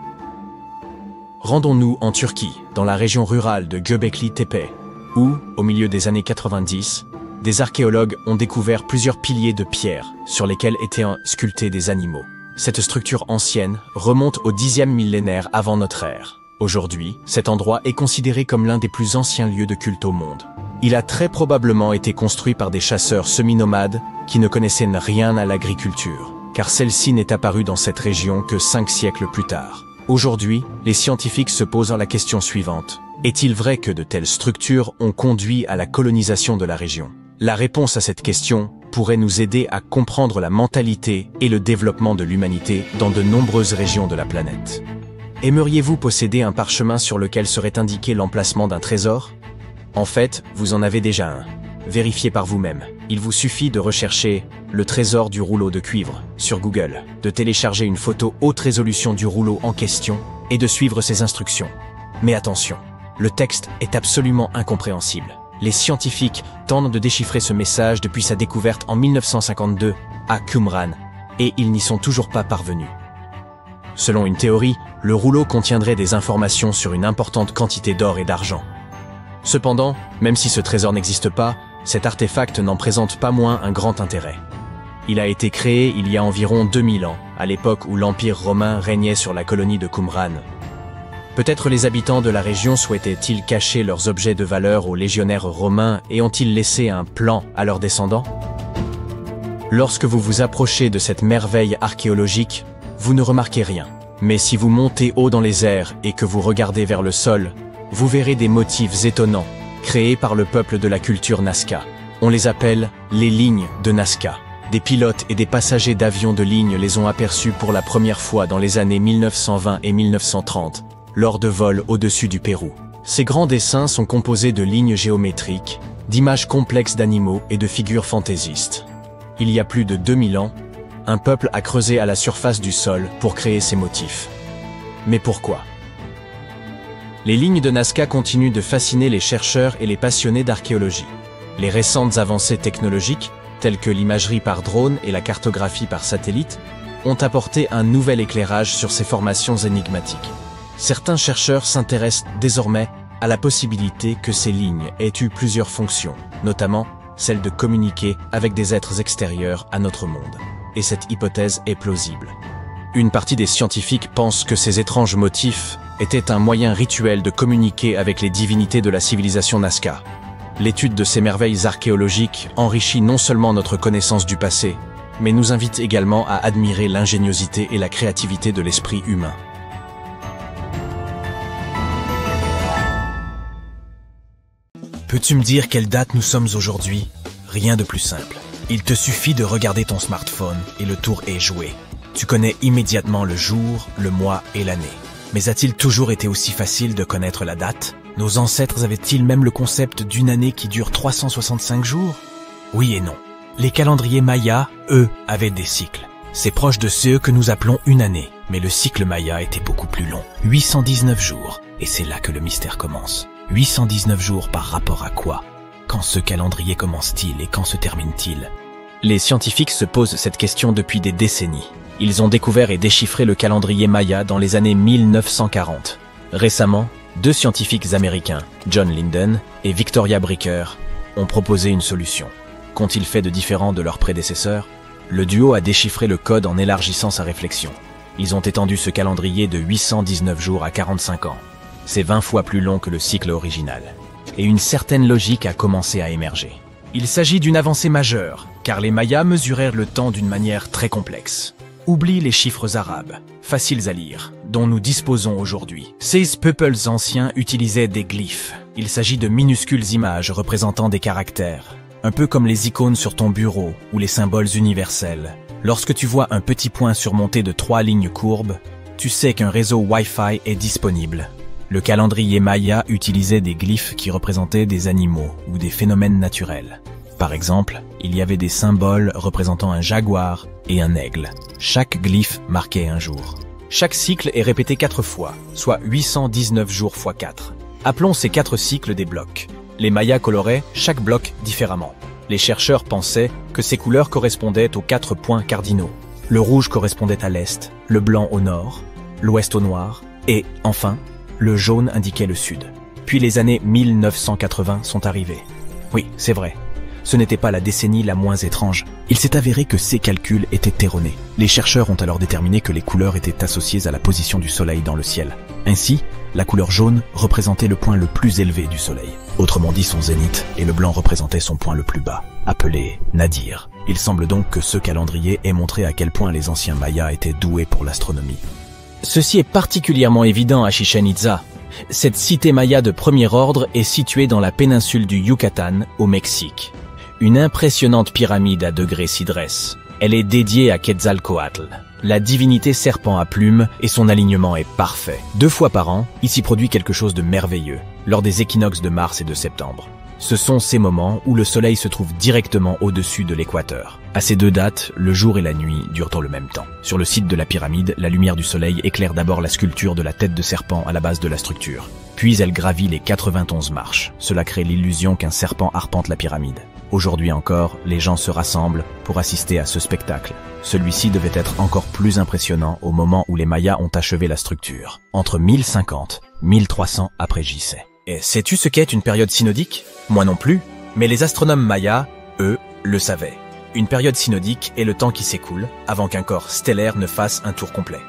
Rendons-nous en Turquie, dans la région rurale de Göbekli Tepe, où, au milieu des années 90, des archéologues ont découvert plusieurs piliers de pierre sur lesquels étaient sculptés des animaux. Cette structure ancienne remonte au 10e millénaire avant notre ère. Aujourd'hui, cet endroit est considéré comme l'un des plus anciens lieux de culte au monde. Il a très probablement été construit par des chasseurs semi-nomades qui ne connaissaient rien à l'agriculture, car celle-ci n'est apparue dans cette région que 5 siècles plus tard. Aujourd'hui, les scientifiques se posent la question suivante. Est-il vrai que de telles structures ont conduit à la colonisation de la région? La réponse à cette question pourrait nous aider à comprendre la mentalité et le développement de l'humanité dans de nombreuses régions de la planète. Aimeriez-vous posséder un parchemin sur lequel serait indiqué l'emplacement d'un trésor? En fait, vous en avez déjà un. Vérifiez par vous-même. Il vous suffit de rechercher « le trésor du rouleau de cuivre » sur Google, de télécharger une photo haute résolution du rouleau en question et de suivre ses instructions. Mais attention, le texte est absolument incompréhensible. Les scientifiques tentent de déchiffrer ce message depuis sa découverte en 1952 à Qumran, et ils n'y sont toujours pas parvenus. Selon une théorie, le rouleau contiendrait des informations sur une importante quantité d'or et d'argent. Cependant, même si ce trésor n'existe pas, cet artefact n'en présente pas moins un grand intérêt. Il a été créé il y a environ 2000 ans, à l'époque où l'Empire romain régnait sur la colonie de Qumran. Peut-être les habitants de la région souhaitaient-ils cacher leurs objets de valeur aux légionnaires romains et ont-ils laissé un plan à leurs descendants? Lorsque vous vous approchez de cette merveille archéologique, vous ne remarquez rien. Mais si vous montez haut dans les airs et que vous regardez vers le sol, vous verrez des motifs étonnants, créés par le peuple de la culture Nazca. On les appelle les lignes de Nazca. Des pilotes et des passagers d'avions de ligne les ont aperçus pour la première fois dans les années 1920 et 1930, lors de vols au-dessus du Pérou. Ces grands dessins sont composés de lignes géométriques, d'images complexes d'animaux et de figures fantaisistes. Il y a plus de 2000 ans, un peuple a creusé à la surface du sol pour créer ces motifs. Mais pourquoi? Les lignes de Nazca continuent de fasciner les chercheurs et les passionnés d'archéologie. Les récentes avancées technologiques, telles que l'imagerie par drone et la cartographie par satellite, ont apporté un nouvel éclairage sur ces formations énigmatiques. Certains chercheurs s'intéressent désormais à la possibilité que ces lignes aient eu plusieurs fonctions, notamment celle de communiquer avec des êtres extérieurs à notre monde. Et cette hypothèse est plausible. Une partie des scientifiques pense que ces étranges motifs étaient un moyen rituel de communiquer avec les divinités de la civilisation Nazca. L'étude de ces merveilles archéologiques enrichit non seulement notre connaissance du passé, mais nous invite également à admirer l'ingéniosité et la créativité de l'esprit humain. Peux-tu me dire quelle date nous sommes aujourd'hui? Rien de plus simple. Il te suffit de regarder ton smartphone et le tour est joué. Tu connais immédiatement le jour, le mois et l'année. Mais a-t-il toujours été aussi facile de connaître la date? Nos ancêtres avaient-ils même le concept d'une année qui dure 365 jours? Oui et non. Les calendriers mayas, eux, avaient des cycles. C'est proche de ceux que nous appelons une année. Mais le cycle maya était beaucoup plus long. 819 jours. Et c'est là que le mystère commence. 819 jours par rapport à quoi? Quand ce calendrier commence-t-il et quand se termine-t-il? Les scientifiques se posent cette question depuis des décennies. Ils ont découvert et déchiffré le calendrier maya dans les années 1940. Récemment, deux scientifiques américains, John Linden et Victoria Bricker, ont proposé une solution. Qu'ont-ils fait de différent de leurs prédécesseurs? Le duo a déchiffré le code en élargissant sa réflexion. Ils ont étendu ce calendrier de 819 jours à 45 ans. C'est 20 fois plus long que le cycle original. Et une certaine logique a commencé à émerger. Il s'agit d'une avancée majeure, car les Mayas mesurèrent le temps d'une manière très complexe. Oublie les chiffres arabes, faciles à lire, dont nous disposons aujourd'hui. Ces peuples anciens utilisaient des glyphes. Il s'agit de minuscules images représentant des caractères, un peu comme les icônes sur ton bureau ou les symboles universels. Lorsque tu vois un petit point surmonté de 3 lignes courbes, tu sais qu'un réseau Wi-Fi est disponible. Le calendrier maya utilisait des glyphes qui représentaient des animaux ou des phénomènes naturels. Par exemple, il y avait des symboles représentant un jaguar et un aigle. Chaque glyphe marquait un jour. Chaque cycle est répété 4 fois, soit 819 jours x 4. Appelons ces 4 cycles des blocs. Les Mayas coloraient chaque bloc différemment. Les chercheurs pensaient que ces couleurs correspondaient aux 4 points cardinaux. Le rouge correspondait à l'est, le blanc au nord, l'ouest au noir, et, enfin, le jaune indiquait le sud. Puis les années 1980 sont arrivées. Oui, c'est vrai. Ce n'était pas la décennie la moins étrange. Il s'est avéré que ces calculs étaient erronés. Les chercheurs ont alors déterminé que les couleurs étaient associées à la position du soleil dans le ciel. Ainsi, la couleur jaune représentait le point le plus élevé du soleil. Autrement dit son zénith, et le blanc représentait son point le plus bas, appelé nadir. Il semble donc que ce calendrier ait montré à quel point les anciens Mayas étaient doués pour l'astronomie. Ceci est particulièrement évident à Chichén Itzá. Cette cité maya de premier ordre est située dans la péninsule du Yucatan, au Mexique. Une impressionnante pyramide à degrés s'y dresse. Elle est dédiée à Quetzalcoatl, la divinité serpent à plumes, et son alignement est parfait. 2 fois par an, il s'y produit quelque chose de merveilleux, lors des équinoxes de mars et de septembre. Ce sont ces moments où le soleil se trouve directement au-dessus de l'équateur. À ces 2 dates, le jour et la nuit durent en le même temps. Sur le site de la pyramide, la lumière du soleil éclaire d'abord la sculpture de la tête de serpent à la base de la structure. Puis elle gravit les 91 marches. Cela crée l'illusion qu'un serpent arpente la pyramide. Aujourd'hui encore, les gens se rassemblent pour assister à ce spectacle. Celui-ci devait être encore plus impressionnant au moment où les Mayas ont achevé la structure, entre 1050 et 1300 après JC. Et sais-tu ce qu'est une période synodique? Moi non plus, mais les astronomes mayas, eux, le savaient. Une période synodique est le temps qui s'écoule avant qu'un corps stellaire ne fasse un tour complet.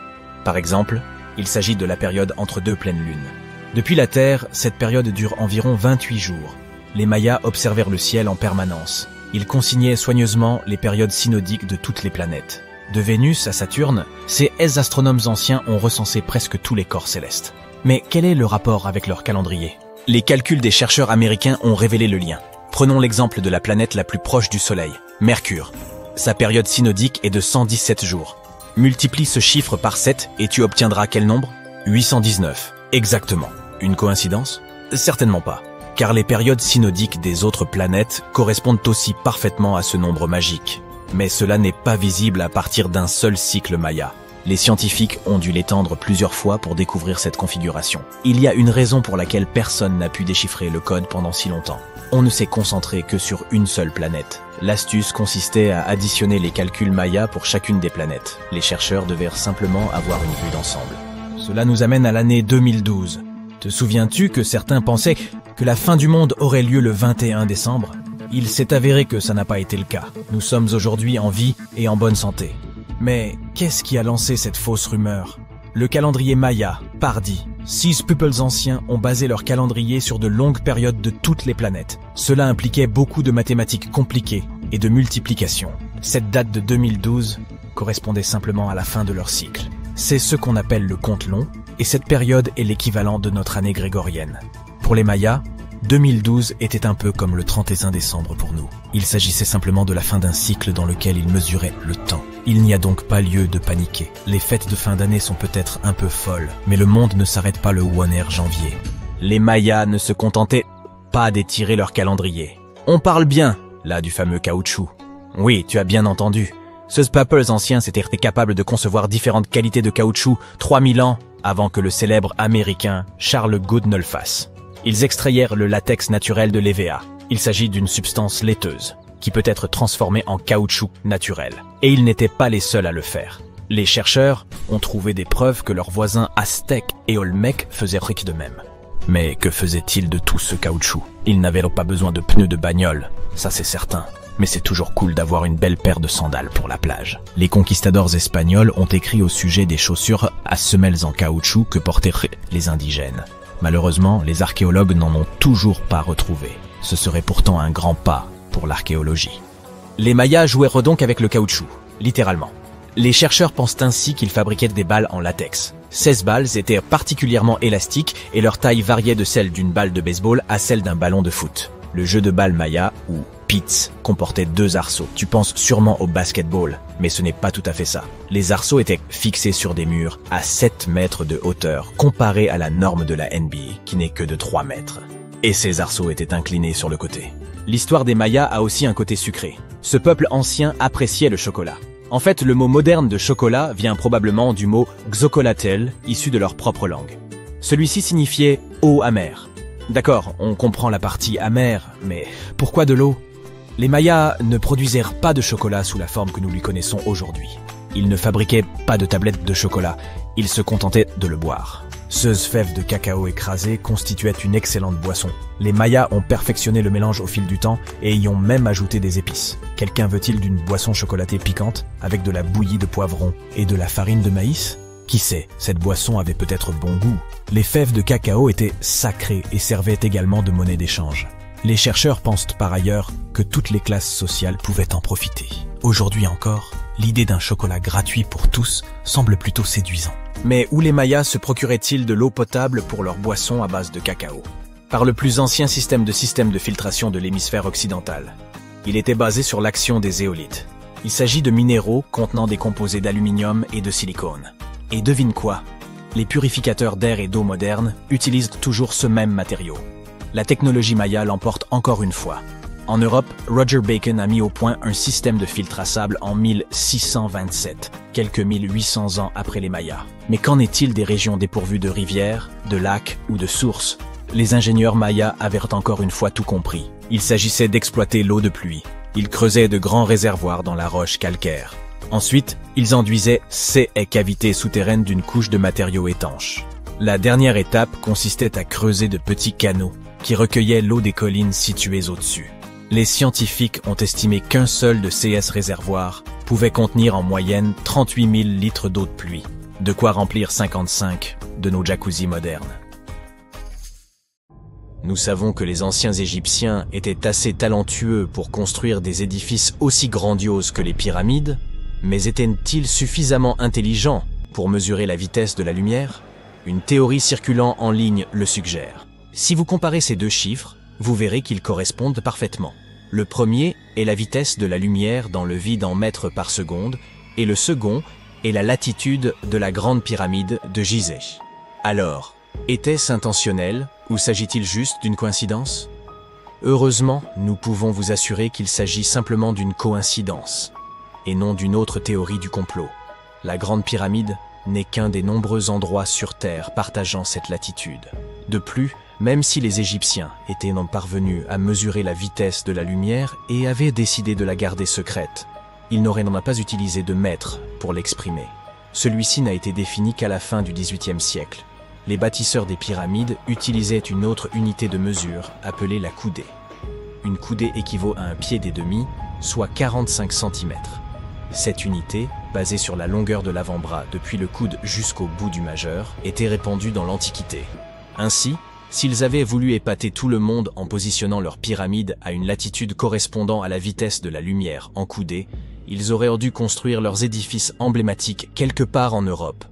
Par exemple, il s'agit de la période entre deux pleines lunes. Depuis la Terre, cette période dure environ 28 jours. Les Mayas observèrent le ciel en permanence. Ils consignaient soigneusement les périodes synodiques de toutes les planètes. De Vénus à Saturne, ces astronomes anciens ont recensé presque tous les corps célestes. Mais quel est le rapport avec leur calendrier? Les calculs des chercheurs américains ont révélé le lien. Prenons l'exemple de la planète la plus proche du Soleil, Mercure. Sa période synodique est de 117 jours. Multiplie ce chiffre par 7 et tu obtiendras quel nombre? 819. Exactement. Une coïncidence? Certainement pas. Car les périodes synodiques des autres planètes correspondent aussi parfaitement à ce nombre magique. Mais cela n'est pas visible à partir d'un seul cycle maya. Les scientifiques ont dû l'étendre plusieurs fois pour découvrir cette configuration. Il y a une raison pour laquelle personne n'a pu déchiffrer le code pendant si longtemps. On ne s'est concentré que sur une seule planète. L'astuce consistait à additionner les calculs mayas pour chacune des planètes. Les chercheurs devaient simplement avoir une vue d'ensemble. Cela nous amène à l'année 2012. Te souviens-tu que certains pensaient que la fin du monde aurait lieu le 21 décembre? Il s'est avéré que ça n'a pas été le cas. Nous sommes aujourd'hui en vie et en bonne santé. Mais qu'est-ce qui a lancé cette fausse rumeur? Le calendrier maya, Pardi. 6 peuples anciens ont basé leur calendrier sur de longues périodes de toutes les planètes. Cela impliquait beaucoup de mathématiques compliquées et de multiplication. Cette date de 2012 correspondait simplement à la fin de leur cycle. C'est ce qu'on appelle le compte long, et cette période est l'équivalent de notre année grégorienne. Pour les Mayas, 2012 était un peu comme le 31 décembre pour nous. Il s'agissait simplement de la fin d'un cycle dans lequel ils mesuraient le temps. Il n'y a donc pas lieu de paniquer. Les fêtes de fin d'année sont peut-être un peu folles, mais le monde ne s'arrête pas le 1er janvier. Les Mayas ne se contentaient pas d'étirer leur calendrier. On parle bien, là, du fameux caoutchouc. Oui, tu as bien entendu. Ces peuples anciens s'étaient capables de concevoir différentes qualités de caoutchouc 3000 ans avant que le célèbre américain Charles Gould ne le fasse. Ils extrayèrent le latex naturel de l'EVA. Il s'agit d'une substance laiteuse, qui peut être transformée en caoutchouc naturel. Et ils n'étaient pas les seuls à le faire. Les chercheurs ont trouvé des preuves que leurs voisins aztèques et olmèques faisaient de même. Mais que faisaient-ils de tout ce caoutchouc? Ils n'avaient pas besoin de pneus de bagnole, ça c'est certain. Mais c'est toujours cool d'avoir une belle paire de sandales pour la plage. Les conquistadors espagnols ont écrit au sujet des chaussures à semelles en caoutchouc que portaient les indigènes. Malheureusement, les archéologues n'en ont toujours pas retrouvé. Ce serait pourtant un grand pas pour l'archéologie. Les Mayas jouèrent donc avec le caoutchouc, littéralement. Les chercheurs pensent ainsi qu'ils fabriquaient des balles en latex. 16 balles étaient particulièrement élastiques et leur taille variait de celle d'une balle de baseball à celle d'un ballon de foot. Le jeu de balle maya, ou pits, comportait 2 arceaux. Tu penses sûrement au basketball, mais ce n'est pas tout à fait ça. Les arceaux étaient fixés sur des murs à 7 mètres de hauteur, comparé à la norme de la NBA, qui n'est que de 3 mètres. Et ces arceaux étaient inclinés sur le côté. L'histoire des Mayas a aussi un côté sucré. Ce peuple ancien appréciait le chocolat. En fait, le mot moderne de chocolat vient probablement du mot xocolatel, issu de leur propre langue. Celui-ci signifiait « eau amère ». D'accord, on comprend la partie amère, mais pourquoi de l'eau? Les Mayas ne produisèrent pas de chocolat sous la forme que nous lui connaissons aujourd'hui. Ils ne fabriquaient pas de tablettes de chocolat, ils se contentaient de le boire. Ces fèves de cacao écrasées constituaient une excellente boisson. Les Mayas ont perfectionné le mélange au fil du temps et y ont même ajouté des épices. Quelqu'un veut-il d'une boisson chocolatée piquante avec de la bouillie de poivron et de la farine de maïs? Qui sait, cette boisson avait peut-être bon goût. Les fèves de cacao étaient sacrées et servaient également de monnaie d'échange. Les chercheurs pensent par ailleurs que toutes les classes sociales pouvaient en profiter. Aujourd'hui encore, l'idée d'un chocolat gratuit pour tous semble plutôt séduisant. Mais où les Mayas se procuraient-ils de l'eau potable pour leurs boissons à base de cacao? Par le plus ancien système de filtration de l'hémisphère occidental. Il était basé sur l'action des éolites. Il s'agit de minéraux contenant des composés d'aluminium et de silicone. Et devine quoi? Les purificateurs d'air et d'eau modernes utilisent toujours ce même matériau. La technologie Maya l'emporte encore une fois. En Europe, Roger Bacon a mis au point un système de filtre à sable en 1627, quelques 1800 ans après les Mayas. Mais qu'en est-il des régions dépourvues de rivières, de lacs ou de sources? Les ingénieurs mayas avaient encore une fois tout compris. Il s'agissait d'exploiter l'eau de pluie. Ils creusaient de grands réservoirs dans la roche calcaire. Ensuite, ils enduisaient ces cavités souterraines d'une couche de matériaux étanches. La dernière étape consistait à creuser de petits canaux qui recueillaient l'eau des collines situées au-dessus. Les scientifiques ont estimé qu'un seul de ces réservoirs pouvait contenir en moyenne 38 000 litres d'eau de pluie, de quoi remplir 55 de nos jacuzzis modernes. Nous savons que les anciens Égyptiens étaient assez talentueux pour construire des édifices aussi grandioses que les pyramides, mais étaient-ils suffisamment intelligents pour mesurer la vitesse de la lumière? Une théorie circulant en ligne le suggère. Si vous comparez ces deux chiffres, vous verrez qu'ils correspondent parfaitement. Le premier est la vitesse de la lumière dans le vide en mètres par seconde, et le second est la latitude de la grande pyramide de Gizeh. Alors, était-ce intentionnel ou s'agit-il juste d'une coïncidence? Heureusement, nous pouvons vous assurer qu'il s'agit simplement d'une coïncidence, et non d'une autre théorie du complot. La grande pyramide n'est qu'un des nombreux endroits sur Terre partageant cette latitude. De plus, même si les Égyptiens étaient non parvenus à mesurer la vitesse de la lumière et avaient décidé de la garder secrète, ils n'auraient pas utilisé de mètre pour l'exprimer. Celui-ci n'a été défini qu'à la fin du XVIIIe siècle. Les bâtisseurs des pyramides utilisaient une autre unité de mesure appelée la coudée. Une coudée équivaut à un pied et demi, soit 45 cm. Cette unité, basée sur la longueur de l'avant-bras depuis le coude jusqu'au bout du majeur, était répandue dans l'Antiquité. Ainsi, s'ils avaient voulu épater tout le monde en positionnant leurs pyramides à une latitude correspondant à la vitesse de la lumière en coudée, ils auraient dû construire leurs édifices emblématiques quelque part en Europe.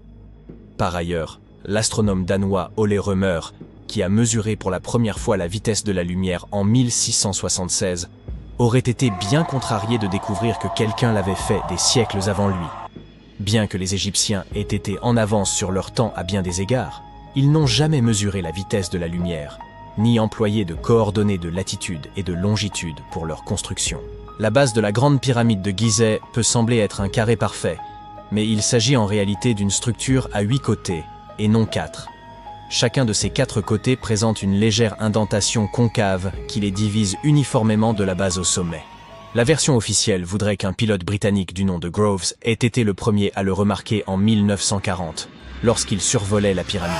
Par ailleurs, l'astronome danois Ole Rømer, qui a mesuré pour la première fois la vitesse de la lumière en 1676, aurait été bien contrarié de découvrir que quelqu'un l'avait fait des siècles avant lui. Bien que les Égyptiens aient été en avance sur leur temps à bien des égards, ils n'ont jamais mesuré la vitesse de la lumière, ni employé de coordonnées de latitude et de longitude pour leur construction. La base de la grande pyramide de Gizeh peut sembler être un carré parfait, mais il s'agit en réalité d'une structure à 8 côtés, et non 4. Chacun de ces 4 côtés présente une légère indentation concave qui les divise uniformément de la base au sommet. La version officielle voudrait qu'un pilote britannique du nom de Groves ait été le premier à le remarquer en 1940, lorsqu'il survolait la pyramide.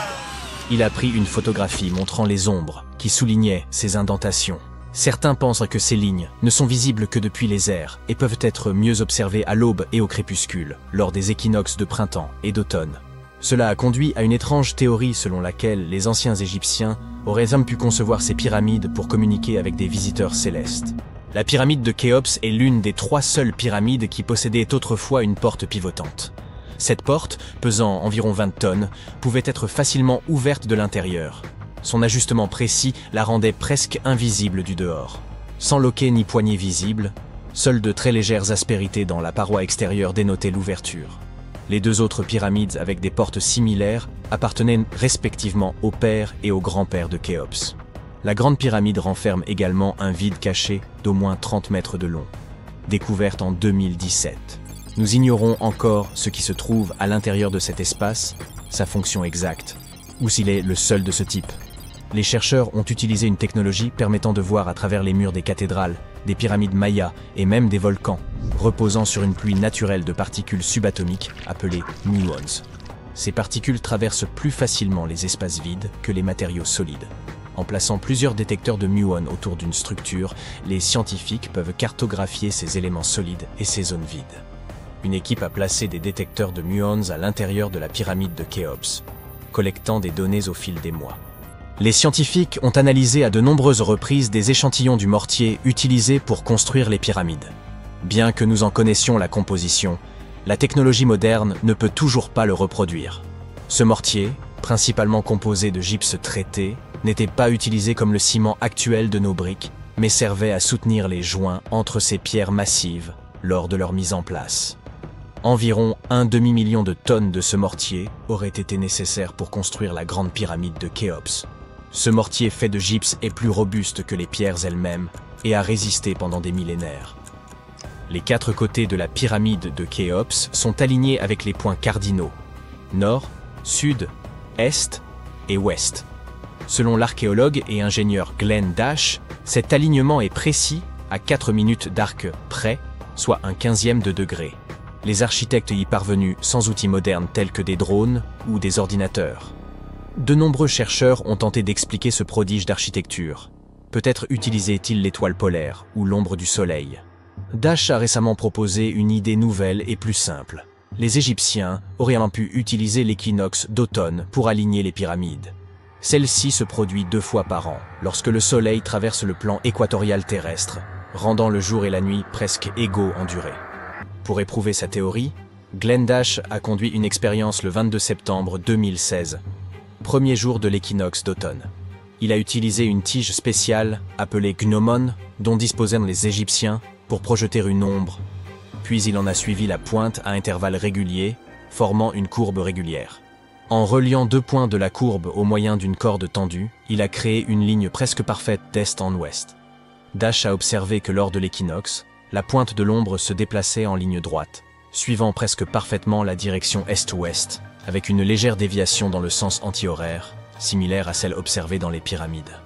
Il a pris une photographie montrant les ombres qui soulignaient ces indentations. Certains pensent que ces lignes ne sont visibles que depuis les airs et peuvent être mieux observées à l'aube et au crépuscule, lors des équinoxes de printemps et d'automne. Cela a conduit à une étrange théorie selon laquelle les anciens Égyptiens auraient pu concevoir ces pyramides pour communiquer avec des visiteurs célestes. La pyramide de Khéops est l'une des 3 seules pyramides qui possédaient autrefois une porte pivotante. Cette porte, pesant environ 20 tonnes, pouvait être facilement ouverte de l'intérieur. Son ajustement précis la rendait presque invisible du dehors. Sans loquet ni poignée visible, seules de très légères aspérités dans la paroi extérieure dénotaient l'ouverture. Les 2 autres pyramides avec des portes similaires appartenaient respectivement au père et au grand-père de Khéops. La grande pyramide renferme également un vide caché d'au moins 30 mètres de long, découverte en 2017. Nous ignorons encore ce qui se trouve à l'intérieur de cet espace, sa fonction exacte, ou s'il est le seul de ce type. Les chercheurs ont utilisé une technologie permettant de voir à travers les murs des cathédrales, des pyramides mayas et même des volcans, reposant sur une pluie naturelle de particules subatomiques appelées muons. Ces particules traversent plus facilement les espaces vides que les matériaux solides. En plaçant plusieurs détecteurs de muons autour d'une structure, les scientifiques peuvent cartographier ces éléments solides et ces zones vides. Une équipe a placé des détecteurs de muons à l'intérieur de la pyramide de Khéops, collectant des données au fil des mois. Les scientifiques ont analysé à de nombreuses reprises des échantillons du mortier utilisé pour construire les pyramides. Bien que nous en connaissions la composition, la technologie moderne ne peut toujours pas le reproduire. Ce mortier, principalement composé de gypse traité, n'était pas utilisé comme le ciment actuel de nos briques, mais servait à soutenir les joints entre ces pierres massives lors de leur mise en place. Environ 1 demi-million de tonnes de ce mortier auraient été nécessaires pour construire la grande pyramide de Khéops. Ce mortier fait de gypse est plus robuste que les pierres elles-mêmes et a résisté pendant des millénaires. Les 4 côtés de la pyramide de Khéops sont alignés avec les points cardinaux, nord, sud, est et ouest. Selon l'archéologue et ingénieur Glenn Dash, cet alignement est précis à 4 minutes d'arc près, soit un 1/15 de degré. Les architectes y parvenus sans outils modernes tels que des drones ou des ordinateurs. De nombreux chercheurs ont tenté d'expliquer ce prodige d'architecture. Peut-être utilisait-il l'étoile polaire ou l'ombre du soleil. Dash a récemment proposé une idée nouvelle et plus simple. Les Égyptiens auraient pu utiliser l'équinoxe d'automne pour aligner les pyramides. Celle-ci se produit 2 fois par an, lorsque le soleil traverse le plan équatorial terrestre, rendant le jour et la nuit presque égaux en durée. Pour éprouver sa théorie, Glenn Dash a conduit une expérience le 22 septembre 2016, premier jour de l'équinoxe d'automne. Il a utilisé une tige spéciale appelée gnomon, dont disposaient les Égyptiens, pour projeter une ombre. Puis il en a suivi la pointe à intervalles réguliers, formant une courbe régulière. En reliant 2 points de la courbe au moyen d'une corde tendue, il a créé une ligne presque parfaite d'est en ouest. Dash a observé que lors de l'équinoxe, la pointe de l'ombre se déplaçait en ligne droite, suivant presque parfaitement la direction est-ouest, avec une légère déviation dans le sens anti-horaire, similaire à celle observée dans les pyramides.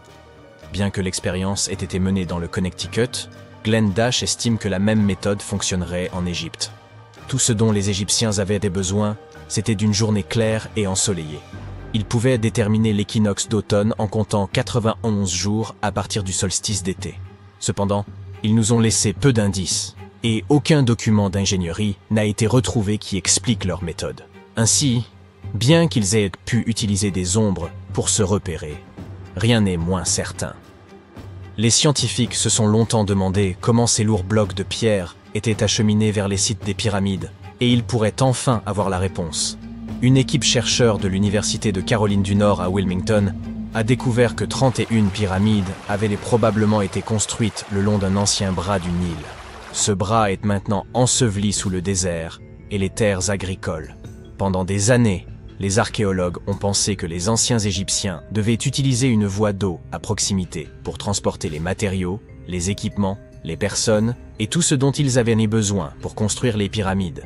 Bien que l'expérience ait été menée dans le Connecticut, Glenn Dash estime que la même méthode fonctionnerait en Égypte. Tout ce dont les Égyptiens avaient des besoins, c'était d'une journée claire et ensoleillée. Ils pouvaient déterminer l'équinoxe d'automne en comptant 91 jours à partir du solstice d'été. Cependant, ils nous ont laissé peu d'indices, et aucun document d'ingénierie n'a été retrouvé qui explique leur méthode. Ainsi, bien qu'ils aient pu utiliser des ombres pour se repérer, rien n'est moins certain. Les scientifiques se sont longtemps demandé comment ces lourds blocs de pierre étaient acheminés vers les sites des pyramides, et ils pourraient enfin avoir la réponse. Une équipe chercheur de l'Université de Caroline du Nord à Wilmington a découvert que 31 pyramides avaient probablement été construites le long d'un ancien bras du Nil. Ce bras est maintenant enseveli sous le désert et les terres agricoles. Pendant des années, les archéologues ont pensé que les anciens Égyptiens devaient utiliser une voie d'eau à proximité pour transporter les matériaux, les équipements, les personnes et tout ce dont ils avaient besoin pour construire les pyramides.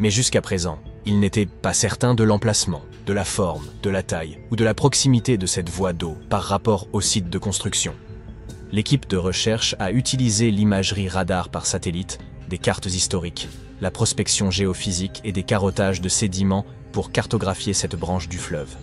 Mais jusqu'à présent, ils n'étaient pas certains de l'emplacement, de la forme, de la taille ou de la proximité de cette voie d'eau par rapport au site de construction. L'équipe de recherche a utilisé l'imagerie radar par satellite, des cartes historiques, la prospection géophysique et des carottages de sédiments pour cartographier cette branche du fleuve.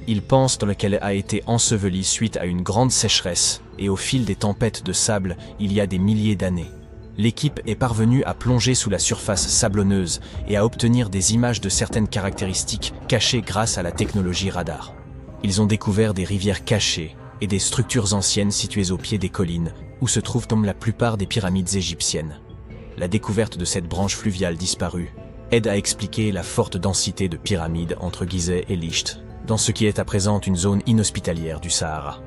Ils pensent qu'elle a été ensevelie suite à une grande sécheresse et au fil des tempêtes de sable il y a des milliers d'années. L'équipe est parvenue à plonger sous la surface sablonneuse et à obtenir des images de certaines caractéristiques cachées grâce à la technologie radar. Ils ont découvert des rivières cachées et des structures anciennes situées au pied des collines où se trouvent la plupart des pyramides égyptiennes. La découverte de cette branche fluviale disparue aide à expliquer la forte densité de pyramides entre Gizeh et Licht, dans ce qui est à présent une zone inhospitalière du Sahara.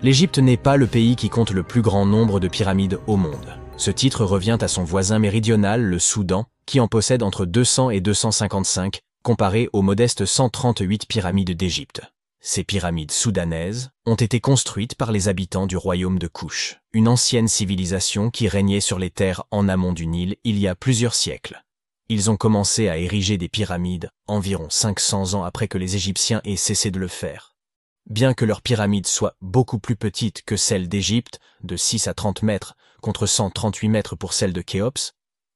L'Égypte n'est pas le pays qui compte le plus grand nombre de pyramides au monde. Ce titre revient à son voisin méridional, le Soudan, qui en possède entre 200 et 255, comparé aux modestes 138 pyramides d'Égypte. Ces pyramides soudanaises ont été construites par les habitants du royaume de Kouch, une ancienne civilisation qui régnait sur les terres en amont du Nil il y a plusieurs siècles. Ils ont commencé à ériger des pyramides environ 500 ans après que les Égyptiens aient cessé de le faire. Bien que leurs pyramides soient beaucoup plus petites que celles d'Égypte, de 6 à 30 mètres contre 138 mètres pour celles de Khéops,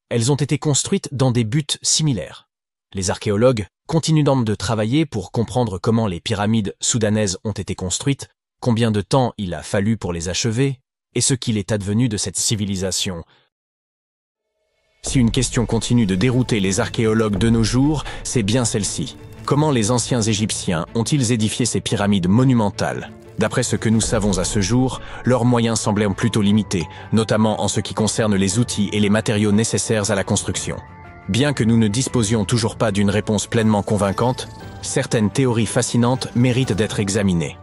elles ont été construites dans des buts similaires. Les archéologues continuent de travailler pour comprendre comment les pyramides soudanaises ont été construites, combien de temps il a fallu pour les achever, et ce qu'il est advenu de cette civilisation. Si une question continue de dérouter les archéologues de nos jours, c'est bien celle-ci. Comment les anciens Égyptiens ont-ils édifié ces pyramides monumentales ? D'après ce que nous savons à ce jour, leurs moyens semblaient plutôt limités, notamment en ce qui concerne les outils et les matériaux nécessaires à la construction. Bien que nous ne disposions toujours pas d'une réponse pleinement convaincante, certaines théories fascinantes méritent d'être examinées.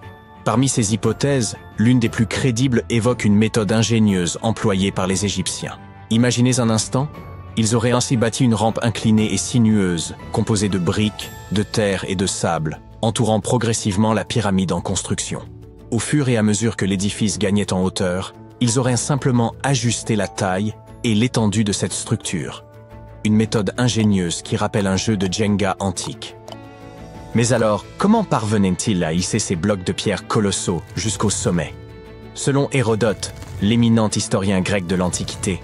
Parmi ces hypothèses, l'une des plus crédibles évoque une méthode ingénieuse employée par les Égyptiens. Imaginez un instant, ils auraient ainsi bâti une rampe inclinée et sinueuse, composée de briques, de terre et de sable, entourant progressivement la pyramide en construction. Au fur et à mesure que l'édifice gagnait en hauteur, ils auraient simplement ajusté la taille et l'étendue de cette structure. Une méthode ingénieuse qui rappelle un jeu de Jenga antique. Mais alors, comment parvenaient-ils à hisser ces blocs de pierre colossaux jusqu'au sommet? Selon Hérodote, l'éminent historien grec de l'Antiquité,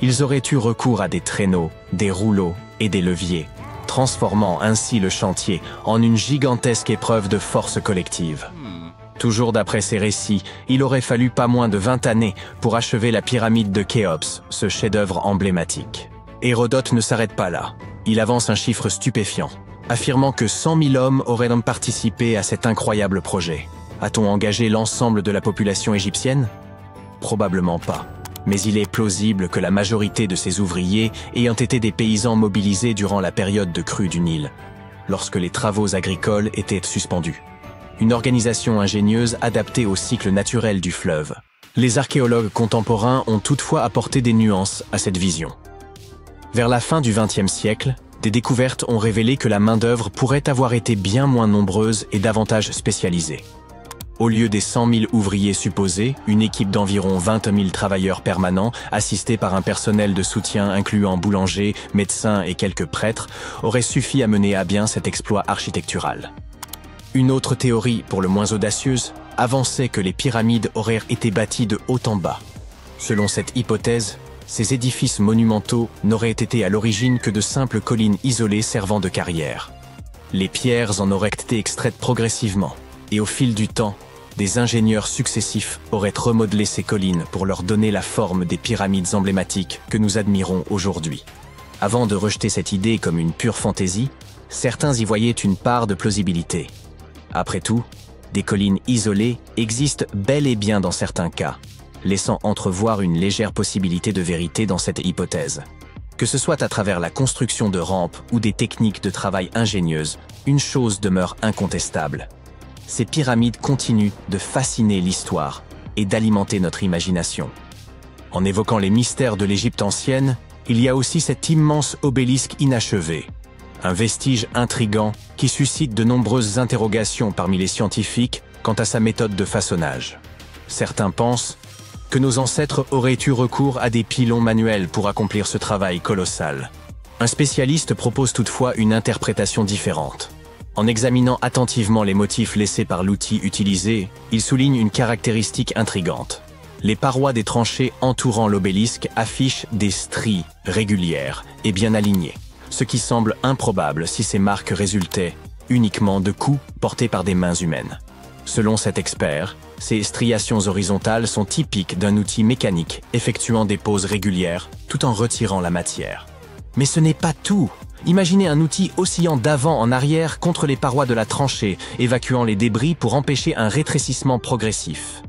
ils auraient eu recours à des traîneaux, des rouleaux et des leviers, transformant ainsi le chantier en une gigantesque épreuve de force collective. Toujours d'après ces récits, il aurait fallu pas moins de 20 années pour achever la pyramide de Khéops, ce chef-d'œuvre emblématique. Hérodote ne s'arrête pas là. Il avance un chiffre stupéfiant, affirmant que 100 000 hommes auraient donc participé à cet incroyable projet. A-t-on engagé l'ensemble de la population égyptienne? Probablement pas. Mais il est plausible que la majorité de ces ouvriers ayant été des paysans mobilisés durant la période de crue du Nil, lorsque les travaux agricoles étaient suspendus. Une organisation ingénieuse adaptée au cycle naturel du fleuve. Les archéologues contemporains ont toutefois apporté des nuances à cette vision. Vers la fin du XXe siècle, des découvertes ont révélé que la main-d'œuvre pourrait avoir été bien moins nombreuse et davantage spécialisée. Au lieu des 100 000 ouvriers supposés, une équipe d'environ 20 000 travailleurs permanents, assistés par un personnel de soutien incluant boulangers, médecins et quelques prêtres, aurait suffi à mener à bien cet exploit architectural. Une autre théorie, pour le moins audacieuse, avançait que les pyramides auraient été bâties de haut en bas. Selon cette hypothèse, ces édifices monumentaux n'auraient été à l'origine que de simples collines isolées servant de carrières. Les pierres en auraient été extraites progressivement, et au fil du temps, des ingénieurs successifs auraient remodelé ces collines pour leur donner la forme des pyramides emblématiques que nous admirons aujourd'hui. Avant de rejeter cette idée comme une pure fantaisie, certains y voyaient une part de plausibilité. Après tout, des collines isolées existent bel et bien dans certains cas, laissant entrevoir une légère possibilité de vérité dans cette hypothèse. Que ce soit à travers la construction de rampes ou des techniques de travail ingénieuses, une chose demeure incontestable. Ces pyramides continuent de fasciner l'histoire et d'alimenter notre imagination. En évoquant les mystères de l'Égypte ancienne, il y a aussi cet immense obélisque inachevé, un vestige intrigant qui suscite de nombreuses interrogations parmi les scientifiques quant à sa méthode de façonnage. Certains pensent que nos ancêtres auraient eu recours à des pilons manuels pour accomplir ce travail colossal. Un spécialiste propose toutefois une interprétation différente. En examinant attentivement les motifs laissés par l'outil utilisé, il souligne une caractéristique intrigante. Les parois des tranchées entourant l'obélisque affichent des stries régulières et bien alignées, ce qui semble improbable si ces marques résultaient uniquement de coups portés par des mains humaines. Selon cet expert, ces striations horizontales sont typiques d'un outil mécanique effectuant des pauses régulières tout en retirant la matière. Mais ce n'est pas tout. Imaginez un outil oscillant d'avant en arrière contre les parois de la tranchée, évacuant les débris pour empêcher un rétrécissement progressif.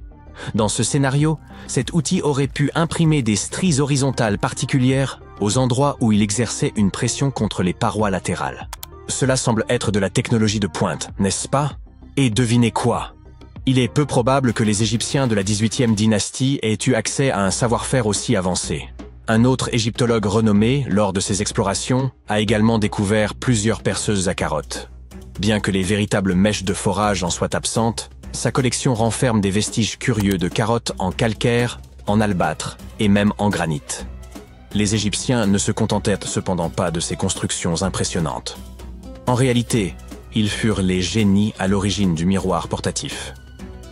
Dans ce scénario, cet outil aurait pu imprimer des stries horizontales particulières aux endroits où il exerçait une pression contre les parois latérales. Cela semble être de la technologie de pointe, n'est-ce pas? Et devinez quoi? Il est peu probable que les Égyptiens de la XVIIIe dynastie aient eu accès à un savoir-faire aussi avancé. Un autre égyptologue renommé, lors de ses explorations, a également découvert plusieurs perceuses à carottes. Bien que les véritables mèches de forage en soient absentes, sa collection renferme des vestiges curieux de carottes en calcaire, en albâtre et même en granit. Les Égyptiens ne se contentèrent cependant pas de ces constructions impressionnantes. En réalité, ils furent les génies à l'origine du miroir portatif.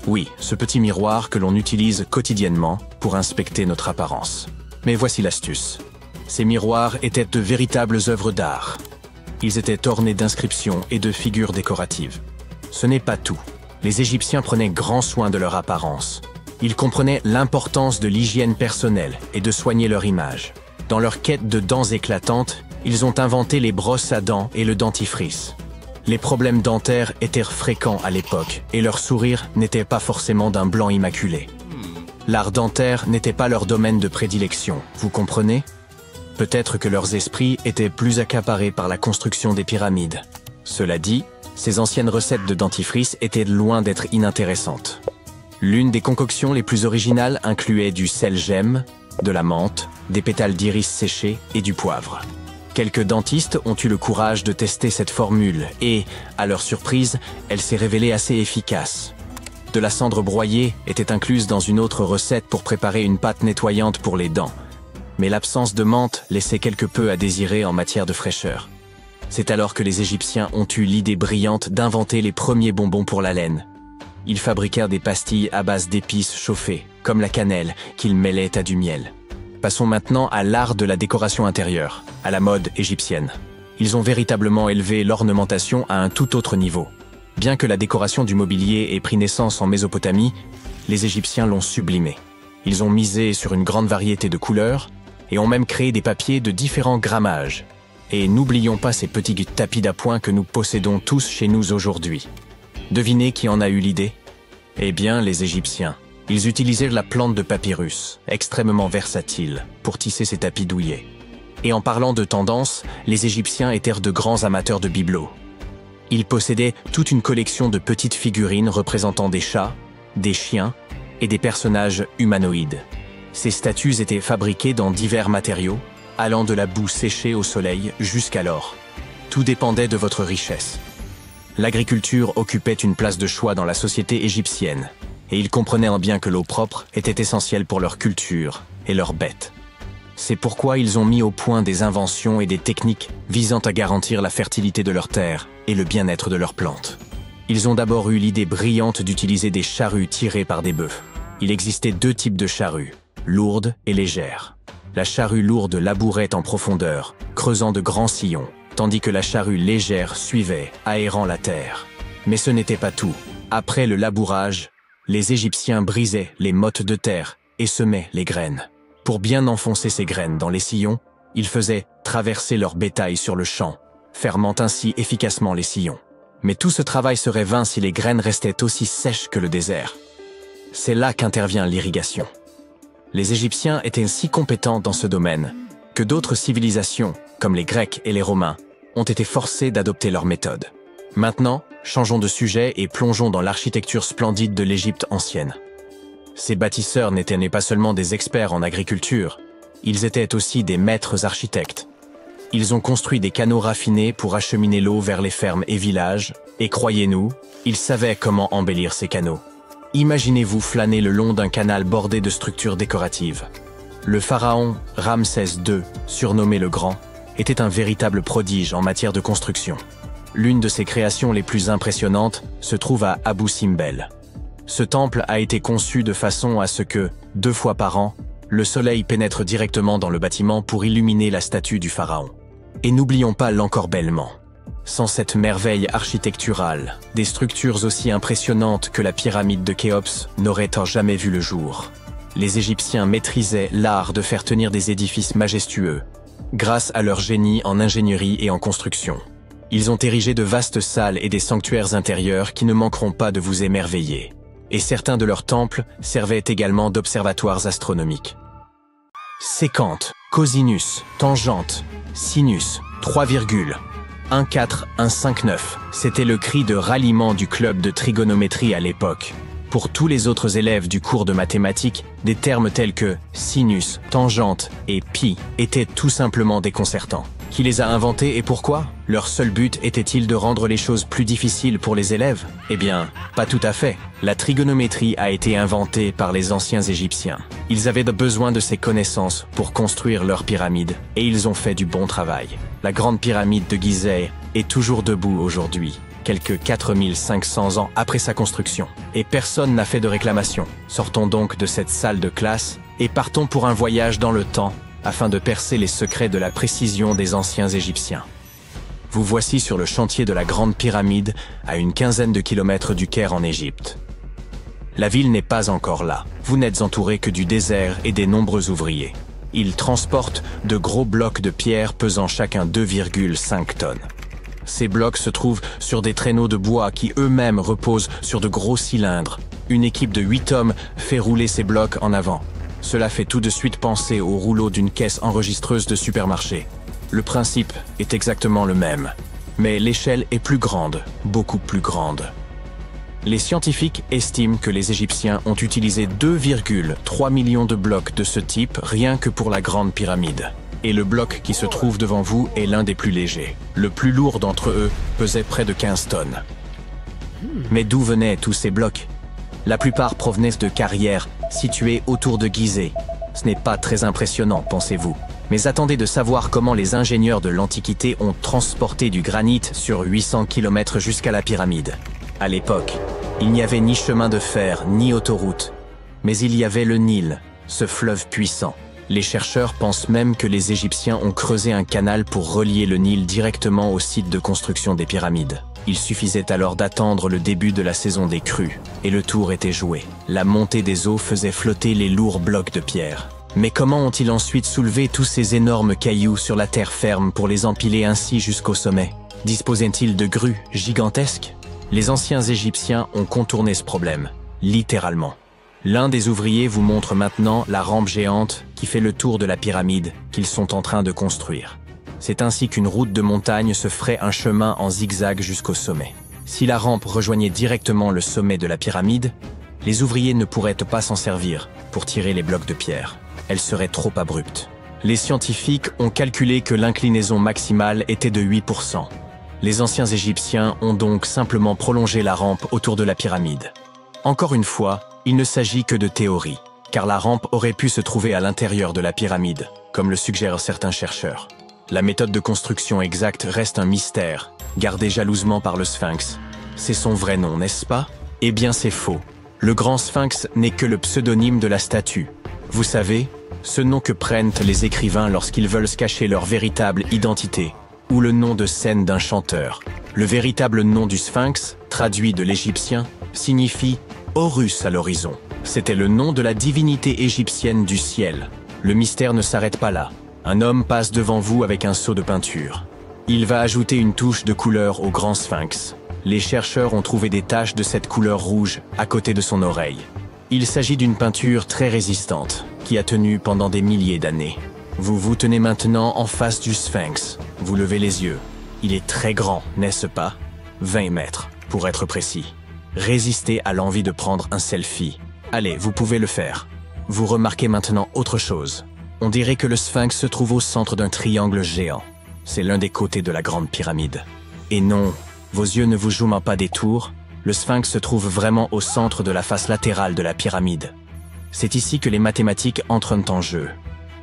Oui, ce petit miroir que l'on utilise quotidiennement pour inspecter notre apparence. Mais voici l'astuce. Ces miroirs étaient de véritables œuvres d'art. Ils étaient ornés d'inscriptions et de figures décoratives. Ce n'est pas tout. Les Égyptiens prenaient grand soin de leur apparence. Ils comprenaient l'importance de l'hygiène personnelle et de soigner leur image. Dans leur quête de dents éclatantes, ils ont inventé les brosses à dents et le dentifrice. Les problèmes dentaires étaient fréquents à l'époque et leur sourire n'était pas forcément d'un blanc immaculé. L'art dentaire n'était pas leur domaine de prédilection, vous comprenez? Peut-être que leurs esprits étaient plus accaparés par la construction des pyramides. Cela dit, ces anciennes recettes de dentifrice étaient loin d'être inintéressantes. L'une des concoctions les plus originales incluait du sel-gemme, de la menthe, des pétales d'iris séchés et du poivre. Quelques dentistes ont eu le courage de tester cette formule et, à leur surprise, elle s'est révélée assez efficace. De la cendre broyée était incluse dans une autre recette pour préparer une pâte nettoyante pour les dents. Mais l'absence de menthe laissait quelque peu à désirer en matière de fraîcheur. C'est alors que les Égyptiens ont eu l'idée brillante d'inventer les premiers bonbons pour la laine. Ils fabriquèrent des pastilles à base d'épices chauffées, comme la cannelle, qu'ils mêlaient à du miel. Passons maintenant à l'art de la décoration intérieure, à la mode égyptienne. Ils ont véritablement élevé l'ornementation à un tout autre niveau. Bien que la décoration du mobilier ait pris naissance en Mésopotamie, les Égyptiens l'ont sublimée. Ils ont misé sur une grande variété de couleurs et ont même créé des papiers de différents grammages. Et n'oublions pas ces petits tapis d'appoint que nous possédons tous chez nous aujourd'hui. Devinez qui en a eu l'idée? Eh bien, les Égyptiens. Ils utilisaient la plante de papyrus, extrêmement versatile, pour tisser ces tapis douillets. Et en parlant de tendance, les Égyptiens étaient de grands amateurs de bibelots. Ils possédaient toute une collection de petites figurines représentant des chats, des chiens et des personnages humanoïdes. Ces statues étaient fabriquées dans divers matériaux, allant de la boue séchée au soleil jusqu'à l'or. Tout dépendait de votre richesse. L'agriculture occupait une place de choix dans la société égyptienne, et ils comprenaient en bien que l'eau propre était essentielle pour leur culture et leurs bêtes. C'est pourquoi ils ont mis au point des inventions et des techniques visant à garantir la fertilité de leurs terres et le bien-être de leurs plantes. Ils ont d'abord eu l'idée brillante d'utiliser des charrues tirées par des bœufs. Il existait deux types de charrues, lourdes et légères. La charrue lourde labourait en profondeur, creusant de grands sillons, tandis que la charrue légère suivait, aérant la terre. Mais ce n'était pas tout. Après le labourage, les Égyptiens brisaient les mottes de terre et semaient les graines. Pour bien enfoncer ces graines dans les sillons, ils faisaient traverser leur bétail sur le champ, fermant ainsi efficacement les sillons. Mais tout ce travail serait vain si les graines restaient aussi sèches que le désert. C'est là qu'intervient l'irrigation. Les Égyptiens étaient si compétents dans ce domaine que d'autres civilisations, comme les Grecs et les Romains, ont été forcés d'adopter leur méthode. Maintenant, changeons de sujet et plongeons dans l'architecture splendide de l'Égypte ancienne. Ces bâtisseurs n'étaient pas seulement des experts en agriculture, ils étaient aussi des maîtres architectes. Ils ont construit des canaux raffinés pour acheminer l'eau vers les fermes et villages, et croyez-nous, ils savaient comment embellir ces canaux. Imaginez-vous flâner le long d'un canal bordé de structures décoratives. Le pharaon Ramsès II, surnommé le Grand, était un véritable prodige en matière de construction. L'une de ses créations les plus impressionnantes se trouve à Abou Simbel. Ce temple a été conçu de façon à ce que, 2 fois par an, le soleil pénètre directement dans le bâtiment pour illuminer la statue du pharaon. Et n'oublions pas l'encorbellement. Sans cette merveille architecturale, des structures aussi impressionnantes que la pyramide de Khéops n'auraient jamais vu le jour. Les Égyptiens maîtrisaient l'art de faire tenir des édifices majestueux, grâce à leur génie en ingénierie et en construction. Ils ont érigé de vastes salles et des sanctuaires intérieurs qui ne manqueront pas de vous émerveiller. Et certains de leurs temples servaient également d'observatoires astronomiques. Sécante, cosinus, tangente, sinus, 3,14159. C'était le cri de ralliement du club de trigonométrie à l'époque. Pour tous les autres élèves du cours de mathématiques, des termes tels que sinus, tangente et pi étaient tout simplement déconcertants. Qui les a inventés et pourquoi? Leur seul but était-il de rendre les choses plus difficiles pour les élèves? Eh bien, pas tout à fait. La trigonométrie a été inventée par les anciens Égyptiens. Ils avaient besoin de ces connaissances pour construire leurs pyramides, et ils ont fait du bon travail. La grande pyramide de Gizeh est toujours debout aujourd'hui, quelques 4500 ans après sa construction. Et personne n'a fait de réclamation. Sortons donc de cette salle de classe et partons pour un voyage dans le temps, afin de percer les secrets de la précision des anciens Égyptiens. Vous voici sur le chantier de la Grande Pyramide, à une quinzaine de kilomètres du Caire en Égypte. La ville n'est pas encore là. Vous n'êtes entouré que du désert et des nombreux ouvriers. Ils transportent de gros blocs de pierre pesant chacun 2,5 tonnes. Ces blocs se trouvent sur des traîneaux de bois qui eux-mêmes reposent sur de gros cylindres. Une équipe de 8 hommes fait rouler ces blocs en avant. Cela fait tout de suite penser au rouleau d'une caisse enregistreuse de supermarché. Le principe est exactement le même, mais l'échelle est plus grande, beaucoup plus grande. Les scientifiques estiment que les Égyptiens ont utilisé 2,3 millions de blocs de ce type rien que pour la Grande Pyramide. Et le bloc qui se trouve devant vous est l'un des plus légers. Le plus lourd d'entre eux pesait près de 15 tonnes. Mais d'où venaient tous ces blocs? La plupart provenaient de carrières situées autour de Gizeh. Ce n'est pas très impressionnant, pensez-vous. Mais attendez de savoir comment les ingénieurs de l'Antiquité ont transporté du granit sur 800 km jusqu'à la pyramide. À l'époque, il n'y avait ni chemin de fer, ni autoroute. Mais il y avait le Nil, ce fleuve puissant. Les chercheurs pensent même que les Égyptiens ont creusé un canal pour relier le Nil directement au site de construction des pyramides. Il suffisait alors d'attendre le début de la saison des crues, et le tour était joué. La montée des eaux faisait flotter les lourds blocs de pierre. Mais comment ont-ils ensuite soulevé tous ces énormes cailloux sur la terre ferme pour les empiler ainsi jusqu'au sommet? Disposaient-ils de grues gigantesques? Les anciens Égyptiens ont contourné ce problème, littéralement. L'un des ouvriers vous montre maintenant la rampe géante qui fait le tour de la pyramide qu'ils sont en train de construire. C'est ainsi qu'une route de montagne se ferait un chemin en zigzag jusqu'au sommet. Si la rampe rejoignait directement le sommet de la pyramide, les ouvriers ne pourraient pas s'en servir pour tirer les blocs de pierre. Elle serait trop abrupte. Les scientifiques ont calculé que l'inclinaison maximale était de 8%. Les anciens Égyptiens ont donc simplement prolongé la rampe autour de la pyramide. Encore une fois, il ne s'agit que de théorie, car la rampe aurait pu se trouver à l'intérieur de la pyramide, comme le suggèrent certains chercheurs. La méthode de construction exacte reste un mystère, gardé jalousement par le Sphinx. C'est son vrai nom, n'est-ce pas? Eh bien c'est faux. Le grand Sphinx n'est que le pseudonyme de la statue. Vous savez, ce nom que prennent les écrivains lorsqu'ils veulent se cacher leur véritable identité, ou le nom de scène d'un chanteur. Le véritable nom du Sphinx, traduit de l'égyptien, signifie Horus à l'horizon. C'était le nom de la divinité égyptienne du ciel. Le mystère ne s'arrête pas là. Un homme passe devant vous avec un seau de peinture. Il va ajouter une touche de couleur au grand Sphinx. Les chercheurs ont trouvé des taches de cette couleur rouge à côté de son oreille. Il s'agit d'une peinture très résistante, qui a tenu pendant des milliers d'années. Vous vous tenez maintenant en face du Sphinx. Vous levez les yeux. Il est très grand, n'est-ce pas? 20 mètres, pour être précis. Résistez à l'envie de prendre un selfie. Allez, vous pouvez le faire. Vous remarquez maintenant autre chose. On dirait que le Sphinx se trouve au centre d'un triangle géant. C'est l'un des côtés de la grande pyramide. Et non, vos yeux ne vous jouent pas des tours. Le Sphinx se trouve vraiment au centre de la face latérale de la pyramide. C'est ici que les mathématiques entrent en jeu.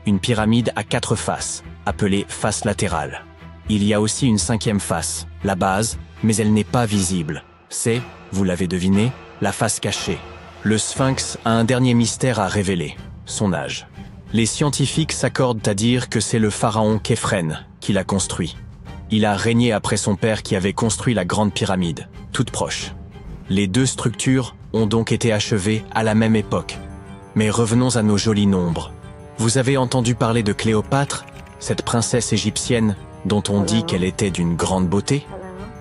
Une pyramide a 4 faces, appelées faces latérales. Il y a aussi une 5e face, la base, mais elle n'est pas visible. C'est, vous l'avez deviné, la face cachée. Le Sphinx a un dernier mystère à révéler, son âge. Les scientifiques s'accordent à dire que c'est le pharaon Képhren qui l'a construit. Il a régné après son père qui avait construit la grande pyramide, toute proche. Les deux structures ont donc été achevées à la même époque. Mais revenons à nos jolis nombres. Vous avez entendu parler de Cléopâtre, cette princesse égyptienne dont on dit qu'elle était d'une grande beauté?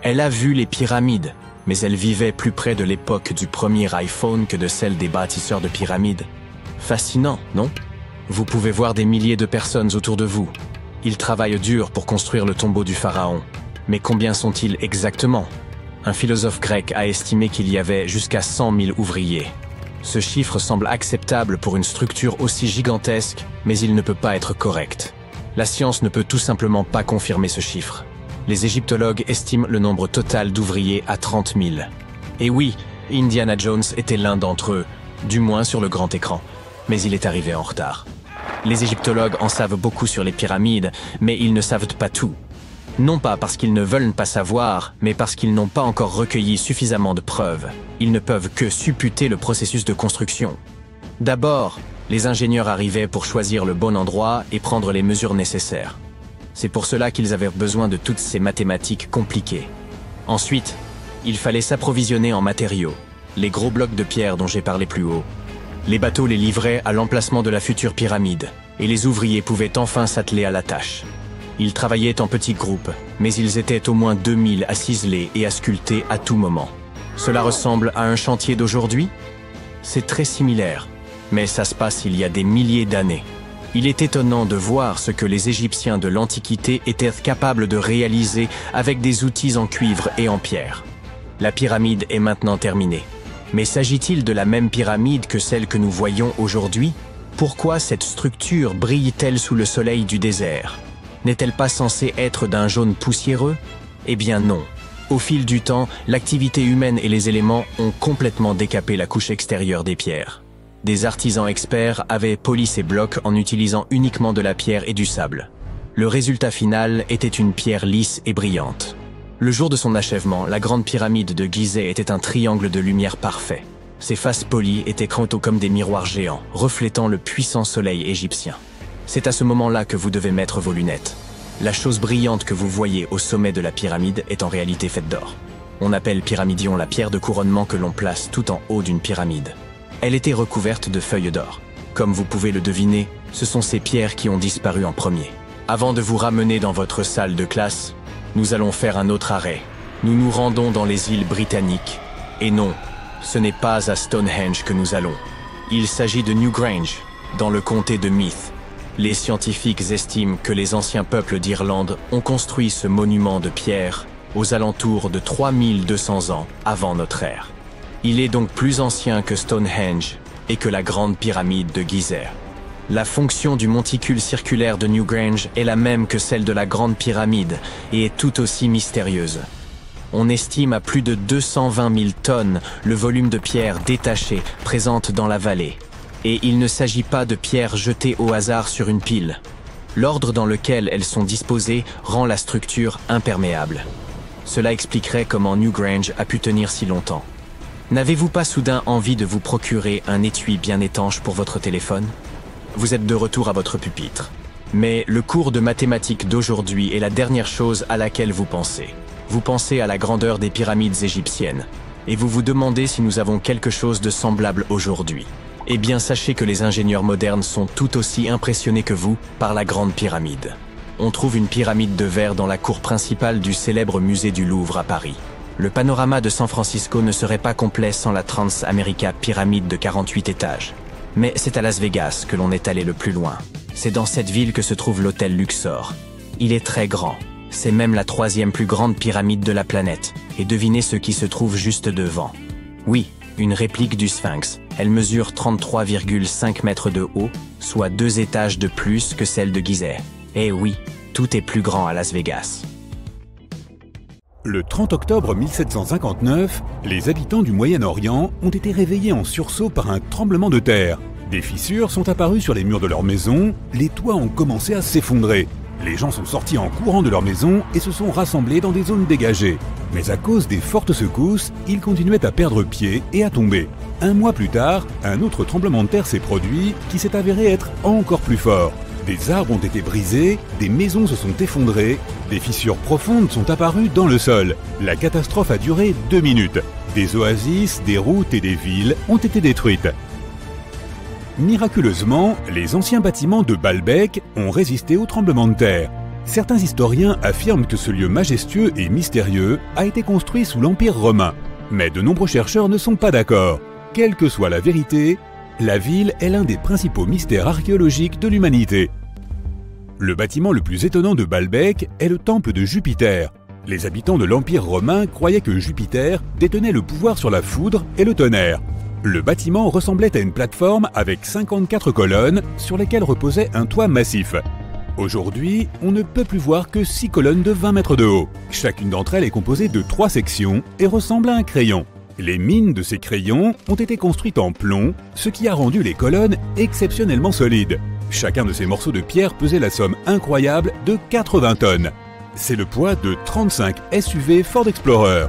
Elle a vu les pyramides, mais elle vivait plus près de l'époque du premier iPhone que de celle des bâtisseurs de pyramides. Fascinant, non? Vous pouvez voir des milliers de personnes autour de vous. Ils travaillent dur pour construire le tombeau du pharaon. Mais combien sont-ils exactement? Un philosophe grec a estimé qu'il y avait jusqu'à 100 000 ouvriers. Ce chiffre semble acceptable pour une structure aussi gigantesque, mais il ne peut pas être correct. La science ne peut tout simplement pas confirmer ce chiffre. Les égyptologues estiment le nombre total d'ouvriers à 30 000. Et oui, Indiana Jones était l'un d'entre eux, du moins sur le grand écran. Mais il est arrivé en retard. Les égyptologues en savent beaucoup sur les pyramides, mais ils ne savent pas tout. Non pas parce qu'ils ne veulent pas savoir, mais parce qu'ils n'ont pas encore recueilli suffisamment de preuves. Ils ne peuvent que supputer le processus de construction. D'abord, les ingénieurs arrivaient pour choisir le bon endroit et prendre les mesures nécessaires. C'est pour cela qu'ils avaient besoin de toutes ces mathématiques compliquées. Ensuite, il fallait s'approvisionner en matériaux, les gros blocs de pierre dont j'ai parlé plus haut. Les bateaux les livraient à l'emplacement de la future pyramide, et les ouvriers pouvaient enfin s'atteler à la tâche. Ils travaillaient en petits groupes, mais ils étaient au moins 2000 à ciseler et à sculpter à tout moment. Cela ressemble à un chantier d'aujourd'hui? C'est très similaire, mais ça se passe il y a des milliers d'années. Il est étonnant de voir ce que les Égyptiens de l'Antiquité étaient capables de réaliser avec des outils en cuivre et en pierre. La pyramide est maintenant terminée. Mais s'agit-il de la même pyramide que celle que nous voyons aujourd'hui? Pourquoi cette structure brille-t-elle sous le soleil du désert? N'est-elle pas censée être d'un jaune poussiéreux? Eh bien non. Au fil du temps, l'activité humaine et les éléments ont complètement décapé la couche extérieure des pierres. Des artisans experts avaient poli ces blocs en utilisant uniquement de la pierre et du sable. Le résultat final était une pierre lisse et brillante. Le jour de son achèvement, la grande pyramide de Gizeh était un triangle de lumière parfait. Ses faces polies étaient crantaux comme des miroirs géants, reflétant le puissant soleil égyptien. C'est à ce moment-là que vous devez mettre vos lunettes. La chose brillante que vous voyez au sommet de la pyramide est en réalité faite d'or. On appelle pyramidion la pierre de couronnement que l'on place tout en haut d'une pyramide. Elle était recouverte de feuilles d'or. Comme vous pouvez le deviner, ce sont ces pierres qui ont disparu en premier. Avant de vous ramener dans votre salle de classe, nous allons faire un autre arrêt. Nous nous rendons dans les îles britanniques. Et non, ce n'est pas à Stonehenge que nous allons. Il s'agit de Newgrange, dans le comté de Meath. Les scientifiques estiment que les anciens peuples d'Irlande ont construit ce monument de pierre aux alentours de 3200 ans avant notre ère. Il est donc plus ancien que Stonehenge et que la grande pyramide de Gizeh. La fonction du monticule circulaire de Newgrange est la même que celle de la grande pyramide et est tout aussi mystérieuse. On estime à plus de 220 000 tonnes le volume de pierres détachées présentes dans la vallée. Et il ne s'agit pas de pierres jetées au hasard sur une pile. L'ordre dans lequel elles sont disposées rend la structure imperméable. Cela expliquerait comment Newgrange a pu tenir si longtemps. N'avez-vous pas soudain envie de vous procurer un étui bien étanche pour votre téléphone? Vous êtes de retour à votre pupitre. Mais le cours de mathématiques d'aujourd'hui est la dernière chose à laquelle vous pensez. Vous pensez à la grandeur des pyramides égyptiennes. Et vous vous demandez si nous avons quelque chose de semblable aujourd'hui. Eh bien, sachez que les ingénieurs modernes sont tout aussi impressionnés que vous par la grande pyramide. On trouve une pyramide de verre dans la cour principale du célèbre musée du Louvre à Paris. Le panorama de San Francisco ne serait pas complet sans la Transamerica pyramide de 48 étages. Mais c'est à Las Vegas que l'on est allé le plus loin. C'est dans cette ville que se trouve l'hôtel Luxor. Il est très grand. C'est même la 3e plus grande pyramide de la planète. Et devinez ce qui se trouve juste devant. Oui, une réplique du Sphinx. Elle mesure 33,5 mètres de haut, soit 2 étages de plus que celle de Gizeh. Et oui, tout est plus grand à Las Vegas. Le 30 octobre 1759, les habitants du Moyen-Orient ont été réveillés en sursaut par un tremblement de terre. Des fissures sont apparues sur les murs de leur maison, les toits ont commencé à s'effondrer. Les gens sont sortis en courant de leur maison et se sont rassemblés dans des zones dégagées. Mais à cause des fortes secousses, ils continuaient à perdre pied et à tomber. Un mois plus tard, un autre tremblement de terre s'est produit qui s'est avéré être encore plus fort. Des arbres ont été brisés, des maisons se sont effondrées, des fissures profondes sont apparues dans le sol. La catastrophe a duré 2 minutes. Des oasis, des routes et des villes ont été détruites. Miraculeusement, les anciens bâtiments de Baalbek ont résisté au tremblement de terre. Certains historiens affirment que ce lieu majestueux et mystérieux a été construit sous l'Empire romain. Mais de nombreux chercheurs ne sont pas d'accord. Quelle que soit la vérité, la ville est l'un des principaux mystères archéologiques de l'humanité. Le bâtiment le plus étonnant de Baalbek est le temple de Jupiter. Les habitants de l'Empire romain croyaient que Jupiter détenait le pouvoir sur la foudre et le tonnerre. Le bâtiment ressemblait à une plateforme avec 54 colonnes sur lesquelles reposait un toit massif. Aujourd'hui, on ne peut plus voir que 6 colonnes de 20 mètres de haut. Chacune d'entre elles est composée de 3 sections et ressemble à un crayon. Les mines de ces crayons ont été construites en plomb, ce qui a rendu les colonnes exceptionnellement solides. Chacun de ces morceaux de pierre pesait la somme incroyable de 80 tonnes. C'est le poids de 35 SUV Ford Explorer.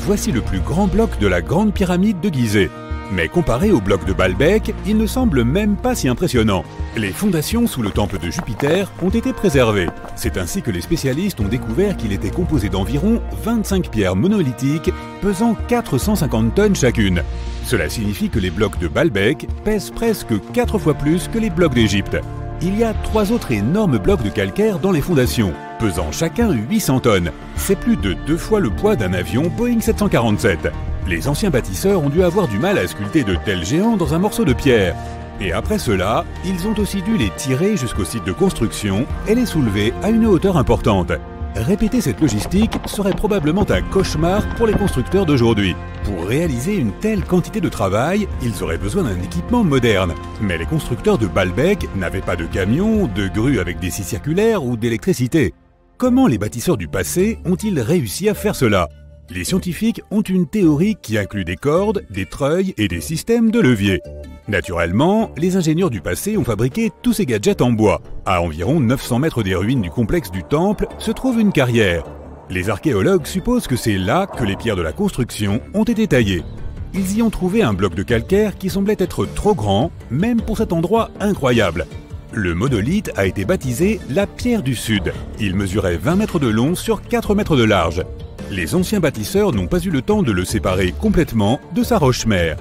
Voici le plus grand bloc de la grande pyramide de Gizeh. Mais comparé au bloc de Baalbek, il ne semble même pas si impressionnant. Les fondations sous le temple de Jupiter ont été préservées. C'est ainsi que les spécialistes ont découvert qu'il était composé d'environ 25 pierres monolithiques pesant 450 tonnes chacune. Cela signifie que les blocs de Baalbek pèsent presque 4 fois plus que les blocs d'Égypte. Il y a 3 autres énormes blocs de calcaire dans les fondations, pesant chacun 800 tonnes. C'est plus de 2 fois le poids d'un avion Boeing 747. Les anciens bâtisseurs ont dû avoir du mal à sculpter de tels géants dans un morceau de pierre. Et après cela, ils ont aussi dû les tirer jusqu'au site de construction et les soulever à une hauteur importante. Répéter cette logistique serait probablement un cauchemar pour les constructeurs d'aujourd'hui. Pour réaliser une telle quantité de travail, ils auraient besoin d'un équipement moderne. Mais les constructeurs de Baalbek n'avaient pas de camions, de grues avec des scies circulaires ou d'électricité. Comment les bâtisseurs du passé ont-ils réussi à faire cela ? Les scientifiques ont une théorie qui inclut des cordes, des treuils et des systèmes de levier. Naturellement, les ingénieurs du passé ont fabriqué tous ces gadgets en bois. À environ 900 mètres des ruines du complexe du temple se trouve une carrière. Les archéologues supposent que c'est là que les pierres de la construction ont été taillées. Ils y ont trouvé un bloc de calcaire qui semblait être trop grand, même pour cet endroit incroyable. Le monolithe a été baptisé la Pierre du Sud. Il mesurait 20 mètres de long sur 4 mètres de large. Les anciens bâtisseurs n'ont pas eu le temps de le séparer complètement de sa roche-mère.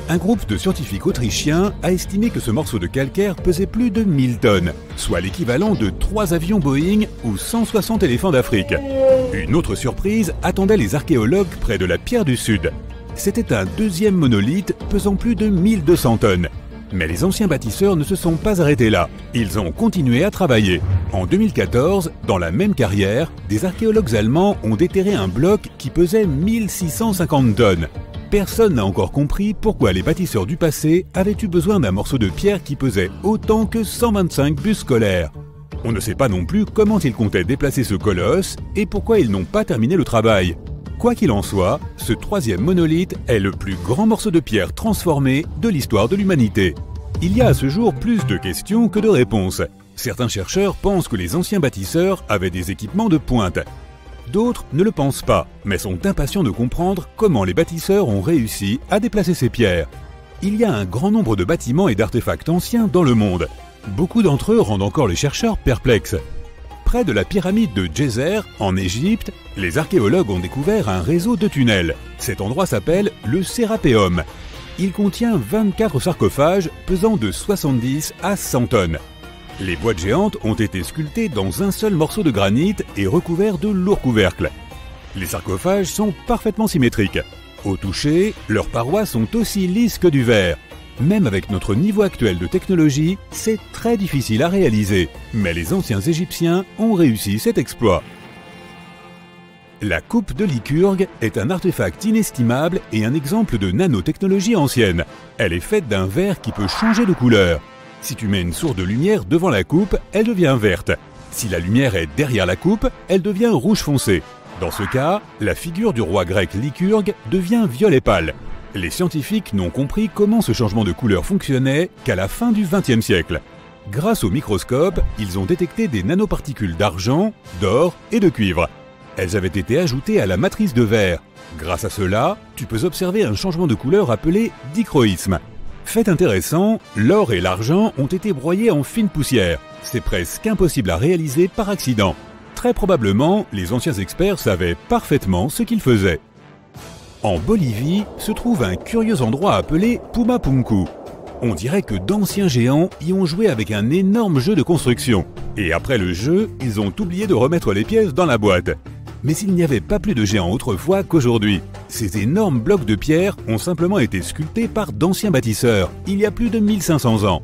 Un groupe de scientifiques autrichiens a estimé que ce morceau de calcaire pesait plus de 1000 tonnes, soit l'équivalent de 3 avions Boeing ou 160 éléphants d'Afrique. Une autre surprise attendait les archéologues près de la Pierre du Sud. C'était un deuxième monolithe pesant plus de 1200 tonnes. Mais les anciens bâtisseurs ne se sont pas arrêtés là. Ils ont continué à travailler. En 2014, dans la même carrière, des archéologues allemands ont déterré un bloc qui pesait 1650 tonnes. Personne n'a encore compris pourquoi les bâtisseurs du passé avaient eu besoin d'un morceau de pierre qui pesait autant que 125 bus scolaires. On ne sait pas non plus comment ils comptaient déplacer ce colosse et pourquoi ils n'ont pas terminé le travail. Quoi qu'il en soit, ce troisième monolithe est le plus grand morceau de pierre transformé de l'histoire de l'humanité. Il y a à ce jour plus de questions que de réponses. Certains chercheurs pensent que les anciens bâtisseurs avaient des équipements de pointe. D'autres ne le pensent pas, mais sont impatients de comprendre comment les bâtisseurs ont réussi à déplacer ces pierres. Il y a un grand nombre de bâtiments et d'artefacts anciens dans le monde. Beaucoup d'entre eux rendent encore les chercheurs perplexes. Près de la pyramide de Djéser, en Égypte, les archéologues ont découvert un réseau de tunnels. Cet endroit s'appelle le Sérapéum. Il contient 24 sarcophages pesant de 70 à 100 tonnes. Les boîtes géantes ont été sculptées dans un seul morceau de granit et recouverts de lourds couvercles. Les sarcophages sont parfaitement symétriques. Au toucher, leurs parois sont aussi lisses que du verre. Même avec notre niveau actuel de technologie, c'est très difficile à réaliser. Mais les anciens Égyptiens ont réussi cet exploit. La coupe de Lycurgue est un artefact inestimable et un exemple de nanotechnologie ancienne. Elle est faite d'un verre qui peut changer de couleur. Si tu mets une source de lumière devant la coupe, elle devient verte. Si la lumière est derrière la coupe, elle devient rouge foncé. Dans ce cas, la figure du roi grec Lycurgue devient violet pâle. Les scientifiques n'ont compris comment ce changement de couleur fonctionnait qu'à la fin du XXe siècle. Grâce au microscope, ils ont détecté des nanoparticules d'argent, d'or et de cuivre. Elles avaient été ajoutées à la matrice de verre. Grâce à cela, tu peux observer un changement de couleur appelé dichroïsme. Fait intéressant, l'or et l'argent ont été broyés en fine poussière. C'est presque impossible à réaliser par accident. Très probablement, les anciens experts savaient parfaitement ce qu'ils faisaient. En Bolivie se trouve un curieux endroit appelé Pumapunku. On dirait que d'anciens géants y ont joué avec un énorme jeu de construction. Et après le jeu, ils ont oublié de remettre les pièces dans la boîte. Mais il n'y avait pas plus de géants autrefois qu'aujourd'hui. Ces énormes blocs de pierre ont simplement été sculptés par d'anciens bâtisseurs, il y a plus de 1500 ans.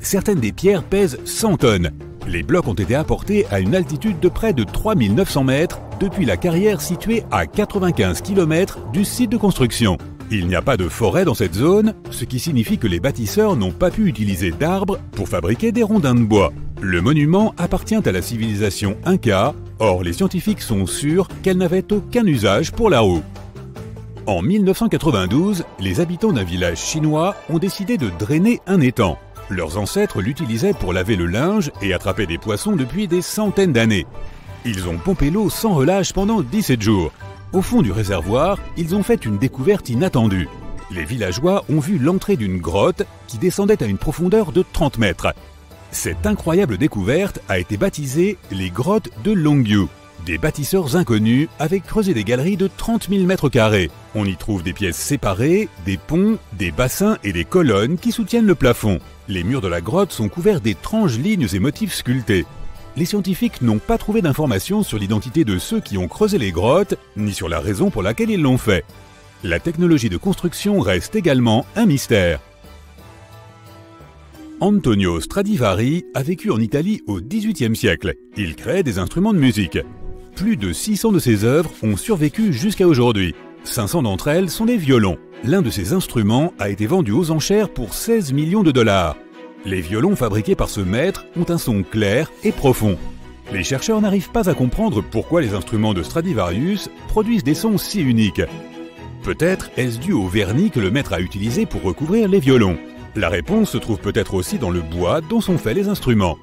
Certaines des pierres pèsent 100 tonnes. Les blocs ont été apportés à une altitude de près de 3900 mètres depuis la carrière située à 95 km du site de construction. Il n'y a pas de forêt dans cette zone, ce qui signifie que les bâtisseurs n'ont pas pu utiliser d'arbres pour fabriquer des rondins de bois. Le monument appartient à la civilisation Inca, or les scientifiques sont sûrs qu'elle n'avait aucun usage pour la roue. En 1992, les habitants d'un village chinois ont décidé de drainer un étang. Leurs ancêtres l'utilisaient pour laver le linge et attraper des poissons depuis des centaines d'années. Ils ont pompé l'eau sans relâche pendant 17 jours. Au fond du réservoir, ils ont fait une découverte inattendue. Les villageois ont vu l'entrée d'une grotte qui descendait à une profondeur de 30 mètres. Cette incroyable découverte a été baptisée les grottes de Longyu. Des bâtisseurs inconnus avaient creusé des galeries de 30 000 mètres carrés. On y trouve des pièces séparées, des ponts, des bassins et des colonnes qui soutiennent le plafond. Les murs de la grotte sont couverts d'étranges lignes et motifs sculptés. Les scientifiques n'ont pas trouvé d'informations sur l'identité de ceux qui ont creusé les grottes, ni sur la raison pour laquelle ils l'ont fait. La technologie de construction reste également un mystère. Antonio Stradivari a vécu en Italie au XVIIIe siècle. Il créait des instruments de musique. Plus de 600 de ses œuvres ont survécu jusqu'à aujourd'hui. 500 d'entre elles sont des violons. L'un de ces instruments a été vendu aux enchères pour 16 millions de dollars. Les violons fabriqués par ce maître ont un son clair et profond. Les chercheurs n'arrivent pas à comprendre pourquoi les instruments de Stradivarius produisent des sons si uniques. Peut-être est-ce dû au vernis que le maître a utilisé pour recouvrir les violons. La réponse se trouve peut-être aussi dans le bois dont sont faits les instruments.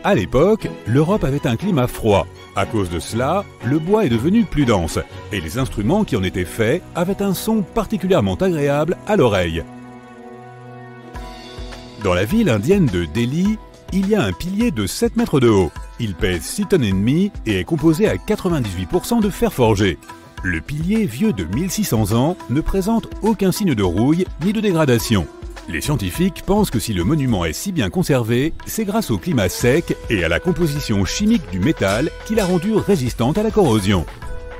À l'époque, l'Europe avait un climat froid. À cause de cela, le bois est devenu plus dense, et les instruments qui en étaient faits avaient un son particulièrement agréable à l'oreille. Dans la ville indienne de Delhi, il y a un pilier de 7 mètres de haut. Il pèse 6 tonnes et demie et est composé à 98% de fer forgé. Le pilier, vieux de 1600 ans, ne présente aucun signe de rouille ni de dégradation. Les scientifiques pensent que si le monument est si bien conservé, c'est grâce au climat sec et à la composition chimique du métal qui l'a rendu résistante à la corrosion.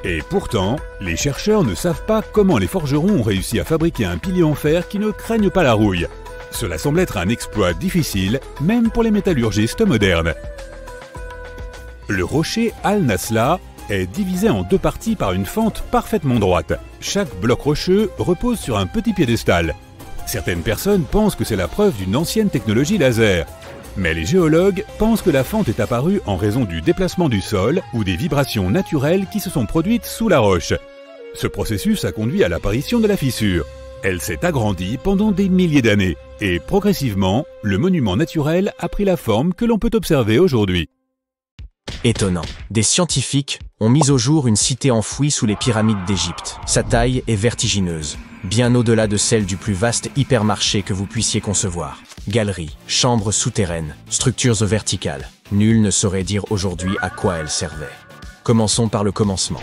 Et pourtant, les chercheurs ne savent pas comment les forgerons ont réussi à fabriquer un pilier en fer qui ne craigne pas la rouille. Cela semble être un exploit difficile, même pour les métallurgistes modernes. Le rocher Al-Nasla est divisé en 2 parties par une fente parfaitement droite. Chaque bloc rocheux repose sur un petit piédestal. Certaines personnes pensent que c'est la preuve d'une ancienne technologie laser. Mais les géologues pensent que la fente est apparue en raison du déplacement du sol ou des vibrations naturelles qui se sont produites sous la roche. Ce processus a conduit à l'apparition de la fissure. Elle s'est agrandie pendant des milliers d'années et progressivement, le monument naturel a pris la forme que l'on peut observer aujourd'hui. Étonnant. Des scientifiques ont mis au jour une cité enfouie sous les pyramides d'Égypte. Sa taille est vertigineuse, bien au-delà de celle du plus vaste hypermarché que vous puissiez concevoir. Galeries, chambres souterraines, structures verticales. Nul ne saurait dire aujourd'hui à quoi elles servaient. Commençons par le commencement.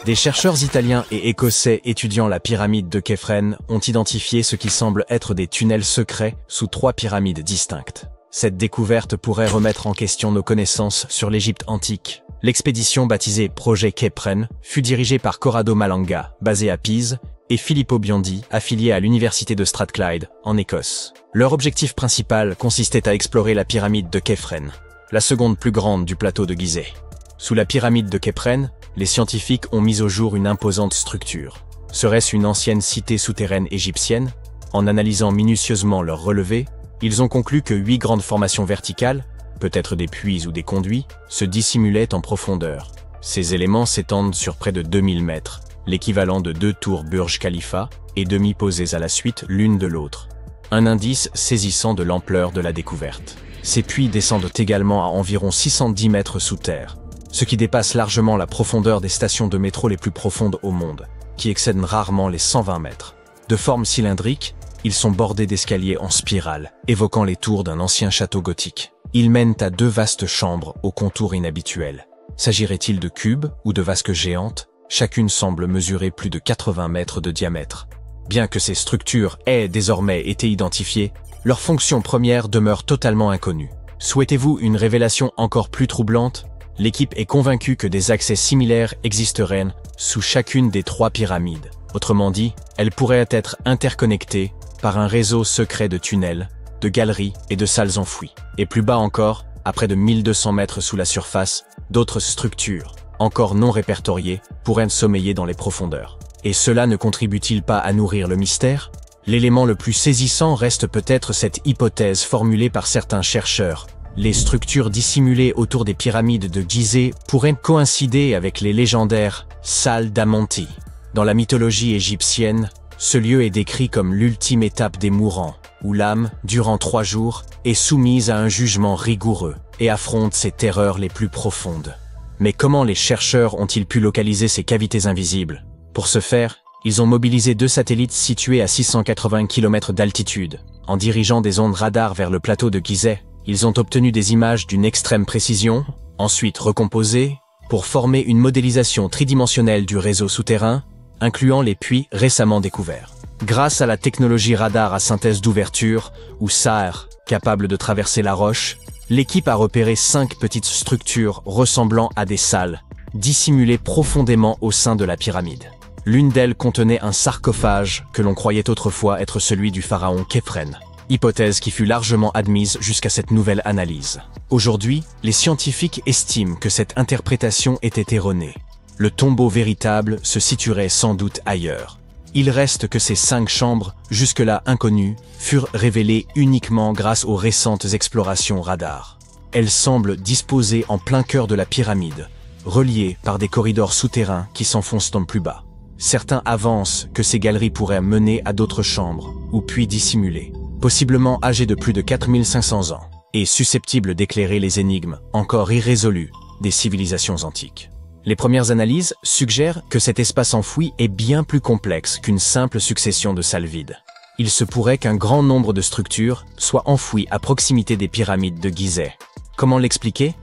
Des chercheurs italiens et écossais étudiant la pyramide de Képhren ont identifié ce qui semble être des tunnels secrets sous 3 pyramides distinctes. Cette découverte pourrait remettre en question nos connaissances sur l'Égypte antique. L'expédition baptisée Projet Képhren fut dirigée par Corrado Malanga, basé à Pise, et Filippo Biondi, affilié à l'université de Strathclyde, en Écosse. Leur objectif principal consistait à explorer la pyramide de Képhren, la seconde plus grande du plateau de Gizeh. Sous la pyramide de Képhren, les scientifiques ont mis au jour une imposante structure. Serait-ce une ancienne cité souterraine égyptienne? En analysant minutieusement leurs relevés, ils ont conclu que 8 grandes formations verticales, peut-être des puits ou des conduits, se dissimulaient en profondeur. Ces éléments s'étendent sur près de 2000 mètres, l'équivalent de 2 tours Burj Khalifa et demi-posées à la suite l'une de l'autre. Un indice saisissant de l'ampleur de la découverte. Ces puits descendent également à environ 610 mètres sous terre, ce qui dépasse largement la profondeur des stations de métro les plus profondes au monde, qui excèdent rarement les 120 mètres. De forme cylindrique, ils sont bordés d'escaliers en spirale, évoquant les tours d'un ancien château gothique. Ils mènent à 2 vastes chambres aux contours inhabituels. S'agirait-il de cubes ou de vasques géantes? Chacune semble mesurer plus de 80 mètres de diamètre. Bien que ces structures aient désormais été identifiées, leur fonction première demeure totalement inconnue. Souhaitez-vous une révélation encore plus troublante? L'équipe est convaincue que des accès similaires existeraient sous chacune des 3 pyramides. Autrement dit, elles pourraient être interconnectées par un réseau secret de tunnels, de galeries et de salles enfouies. Et plus bas encore, à près de 1200 mètres sous la surface, d'autres structures, encore non répertoriées, pourraient sommeiller dans les profondeurs. Et cela ne contribue-t-il pas à nourrir le mystère? L'élément le plus saisissant reste peut-être cette hypothèse formulée par certains chercheurs. Les structures dissimulées autour des pyramides de Gizeh pourraient coïncider avec les légendaires salles d'Amonti. Dans la mythologie égyptienne, ce lieu est décrit comme l'ultime étape des mourants, où l'âme, durant 3 jours, est soumise à un jugement rigoureux et affronte ses terreurs les plus profondes. Mais comment les chercheurs ont-ils pu localiser ces cavités invisibles? Pour ce faire, ils ont mobilisé 2 satellites situés à 680 km d'altitude. En dirigeant des ondes radar vers le plateau de Gizeh, ils ont obtenu des images d'une extrême précision, ensuite recomposées, pour former une modélisation tridimensionnelle du réseau souterrain, incluant les puits récemment découverts. Grâce à la technologie radar à synthèse d'ouverture, ou SAR, capable de traverser la roche, l'équipe a repéré 5 petites structures ressemblant à des salles, dissimulées profondément au sein de la pyramide. L'une d'elles contenait un sarcophage que l'on croyait autrefois être celui du pharaon Képhren. Hypothèse qui fut largement admise jusqu'à cette nouvelle analyse. Aujourd'hui, les scientifiques estiment que cette interprétation était erronée. Le tombeau véritable se situerait sans doute ailleurs. Il reste que ces 5 chambres, jusque-là inconnues, furent révélées uniquement grâce aux récentes explorations radar. Elles semblent disposées en plein cœur de la pyramide, reliées par des corridors souterrains qui s'enfoncent dans le plus bas. Certains avancent que ces galeries pourraient mener à d'autres chambres ou puits dissimulés, possiblement âgés de plus de 4500 ans, et susceptibles d'éclairer les énigmes encore irrésolues des civilisations antiques. Les premières analyses suggèrent que cet espace enfoui est bien plus complexe qu'une simple succession de salles vides. Il se pourrait qu'un grand nombre de structures soient enfouies à proximité des pyramides de Gizeh. Comment l'expliquer ?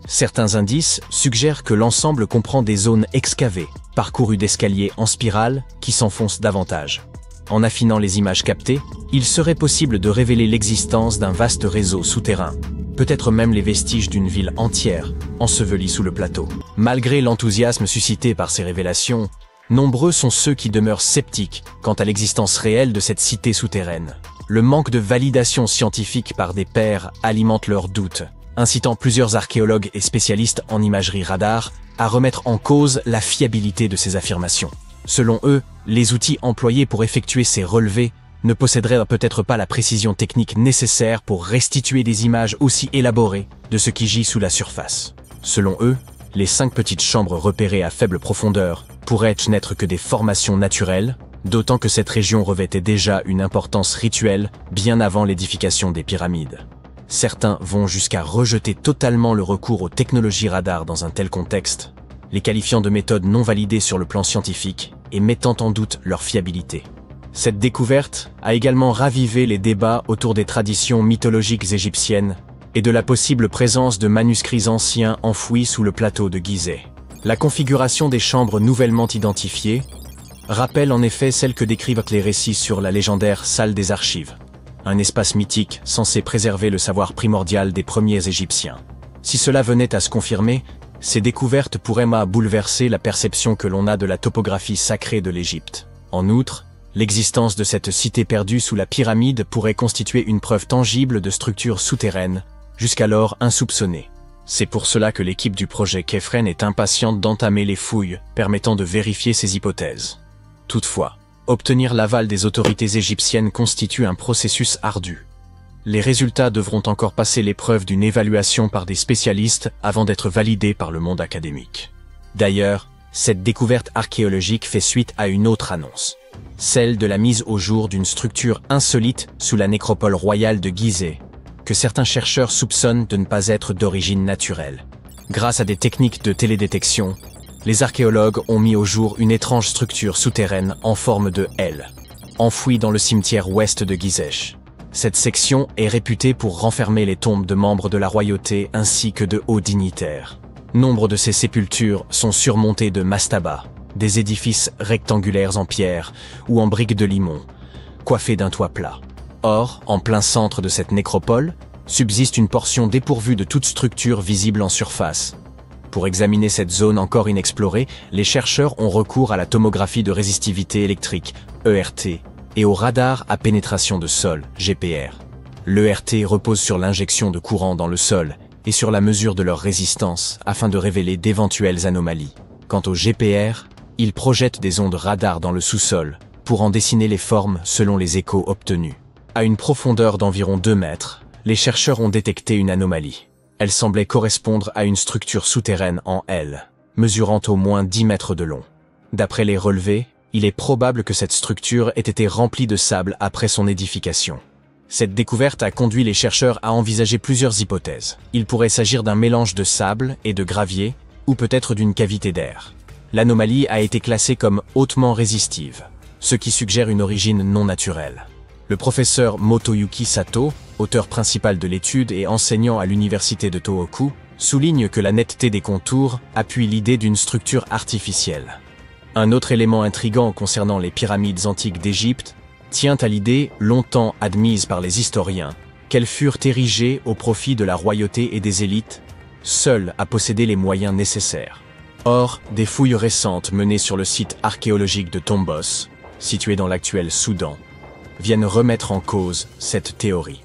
Certains indices suggèrent que l'ensemble comprend des zones excavées, parcourues d'escaliers en spirale qui s'enfoncent davantage. En affinant les images captées, il serait possible de révéler l'existence d'un vaste réseau souterrain, peut-être même les vestiges d'une ville entière, ensevelie sous le plateau. Malgré l'enthousiasme suscité par ces révélations, nombreux sont ceux qui demeurent sceptiques quant à l'existence réelle de cette cité souterraine. Le manque de validation scientifique par des pairs alimente leurs doutes, incitant plusieurs archéologues et spécialistes en imagerie radar à remettre en cause la fiabilité de ces affirmations. Selon eux, les outils employés pour effectuer ces relevés ne posséderaient peut-être pas la précision technique nécessaire pour restituer des images aussi élaborées de ce qui gît sous la surface. Selon eux, les 5 petites chambres repérées à faible profondeur pourraient n'être que des formations naturelles, d'autant que cette région revêtait déjà une importance rituelle bien avant l'édification des pyramides. Certains vont jusqu'à rejeter totalement le recours aux technologies radar dans un tel contexte, les qualifiant de méthodes non validées sur le plan scientifique et mettant en doute leur fiabilité. Cette découverte a également ravivé les débats autour des traditions mythologiques égyptiennes et de la possible présence de manuscrits anciens enfouis sous le plateau de Gizeh. La configuration des chambres nouvellement identifiées rappelle en effet celle que décrivent les récits sur la légendaire salle des archives, un espace mythique censé préserver le savoir primordial des premiers Égyptiens. Si cela venait à se confirmer, ces découvertes pourraient bouleverser la perception que l'on a de la topographie sacrée de l'Égypte. En outre, l'existence de cette cité perdue sous la pyramide pourrait constituer une preuve tangible de structures souterraines, jusqu'alors insoupçonnées. C'est pour cela que l'équipe du projet Kephren est impatiente d'entamer les fouilles permettant de vérifier ces hypothèses. Toutefois, obtenir l'aval des autorités égyptiennes constitue un processus ardu. Les résultats devront encore passer l'épreuve d'une évaluation par des spécialistes avant d'être validés par le monde académique. D'ailleurs, cette découverte archéologique fait suite à une autre annonce, celle de la mise au jour d'une structure insolite sous la nécropole royale de Gizeh, que certains chercheurs soupçonnent de ne pas être d'origine naturelle. Grâce à des techniques de télédétection, les archéologues ont mis au jour une étrange structure souterraine en forme de L, enfouie dans le cimetière ouest de Gizeh. Cette section est réputée pour renfermer les tombes de membres de la royauté ainsi que de hauts dignitaires. Nombre de ces sépultures sont surmontées de mastabas, des édifices rectangulaires en pierre ou en briques de limon, coiffés d'un toit plat. Or, en plein centre de cette nécropole, subsiste une portion dépourvue de toute structure visible en surface. Pour examiner cette zone encore inexplorée, les chercheurs ont recours à la tomographie de résistivité électrique, ERT, et au radar à pénétration de sol, GPR. L'ERT repose sur l'injection de courant dans le sol et sur la mesure de leur résistance afin de révéler d'éventuelles anomalies. Quant au GPR, il projette des ondes radar dans le sous-sol pour en dessiner les formes selon les échos obtenus. À une profondeur d'environ 2 mètres, les chercheurs ont détecté une anomalie. Elle semblait correspondre à une structure souterraine en L, mesurant au moins 10 mètres de long. D'après les relevés, il est probable que cette structure ait été remplie de sable après son édification. Cette découverte a conduit les chercheurs à envisager plusieurs hypothèses. Il pourrait s'agir d'un mélange de sable et de gravier, ou peut-être d'une cavité d'air. L'anomalie a été classée comme hautement résistive, ce qui suggère une origine non naturelle. Le professeur Motoyuki Sato, auteur principal de l'étude et enseignant à l'université de Tohoku, souligne que la netteté des contours appuie l'idée d'une structure artificielle. Un autre élément intrigant concernant les pyramides antiques d'Égypte tient à l'idée, longtemps admise par les historiens, qu'elles furent érigées au profit de la royauté et des élites, seules à posséder les moyens nécessaires. Or, des fouilles récentes menées sur le site archéologique de Tombos, situé dans l'actuel Soudan, viennent remettre en cause cette théorie.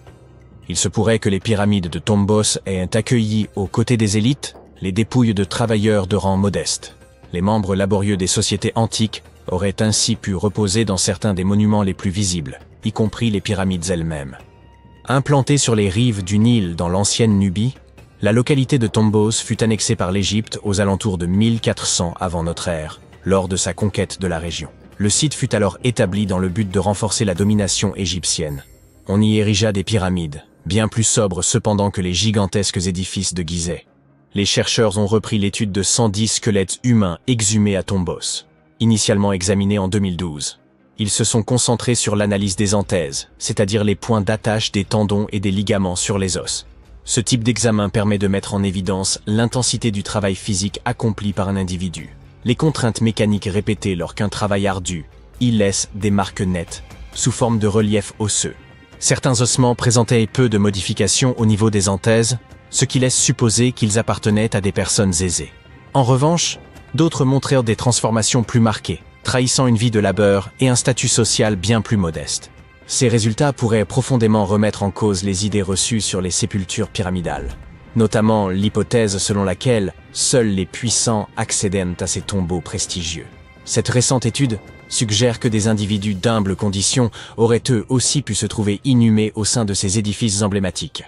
Il se pourrait que les pyramides de Tombos aient accueilli, aux côtés des élites, les dépouilles de travailleurs de rang modeste. Les membres laborieux des sociétés antiques auraient ainsi pu reposer dans certains des monuments les plus visibles, y compris les pyramides elles-mêmes. Implantées sur les rives du Nil dans l'ancienne Nubie, La localité de Tombos fut annexée par l'Égypte aux alentours de 1400 avant notre ère, lors de sa conquête de la région. Le site fut alors établi dans le but de renforcer la domination égyptienne. On y érigea des pyramides, bien plus sobres cependant que les gigantesques édifices de Gizeh. Les chercheurs ont repris l'étude de 110 squelettes humains exhumés à Tombos, initialement examinés en 2012. Ils se sont concentrés sur l'analyse des anthèses, c'est-à-dire les points d'attache des tendons et des ligaments sur les os. Ce type d'examen permet de mettre en évidence l'intensité du travail physique accompli par un individu. Les contraintes mécaniques répétées lors qu'un travail ardu y laissent des marques nettes, sous forme de relief osseux. Certains ossements présentaient peu de modifications au niveau des anthèses, ce qui laisse supposer qu'ils appartenaient à des personnes aisées. En revanche, d'autres montrèrent des transformations plus marquées, trahissant une vie de labeur et un statut social bien plus modeste. Ces résultats pourraient profondément remettre en cause les idées reçues sur les sépultures pyramidales, notamment l'hypothèse selon laquelle seuls les puissants accédaient à ces tombeaux prestigieux. Cette récente étude suggère que des individus d'humbles conditions auraient eux aussi pu se trouver inhumés au sein de ces édifices emblématiques.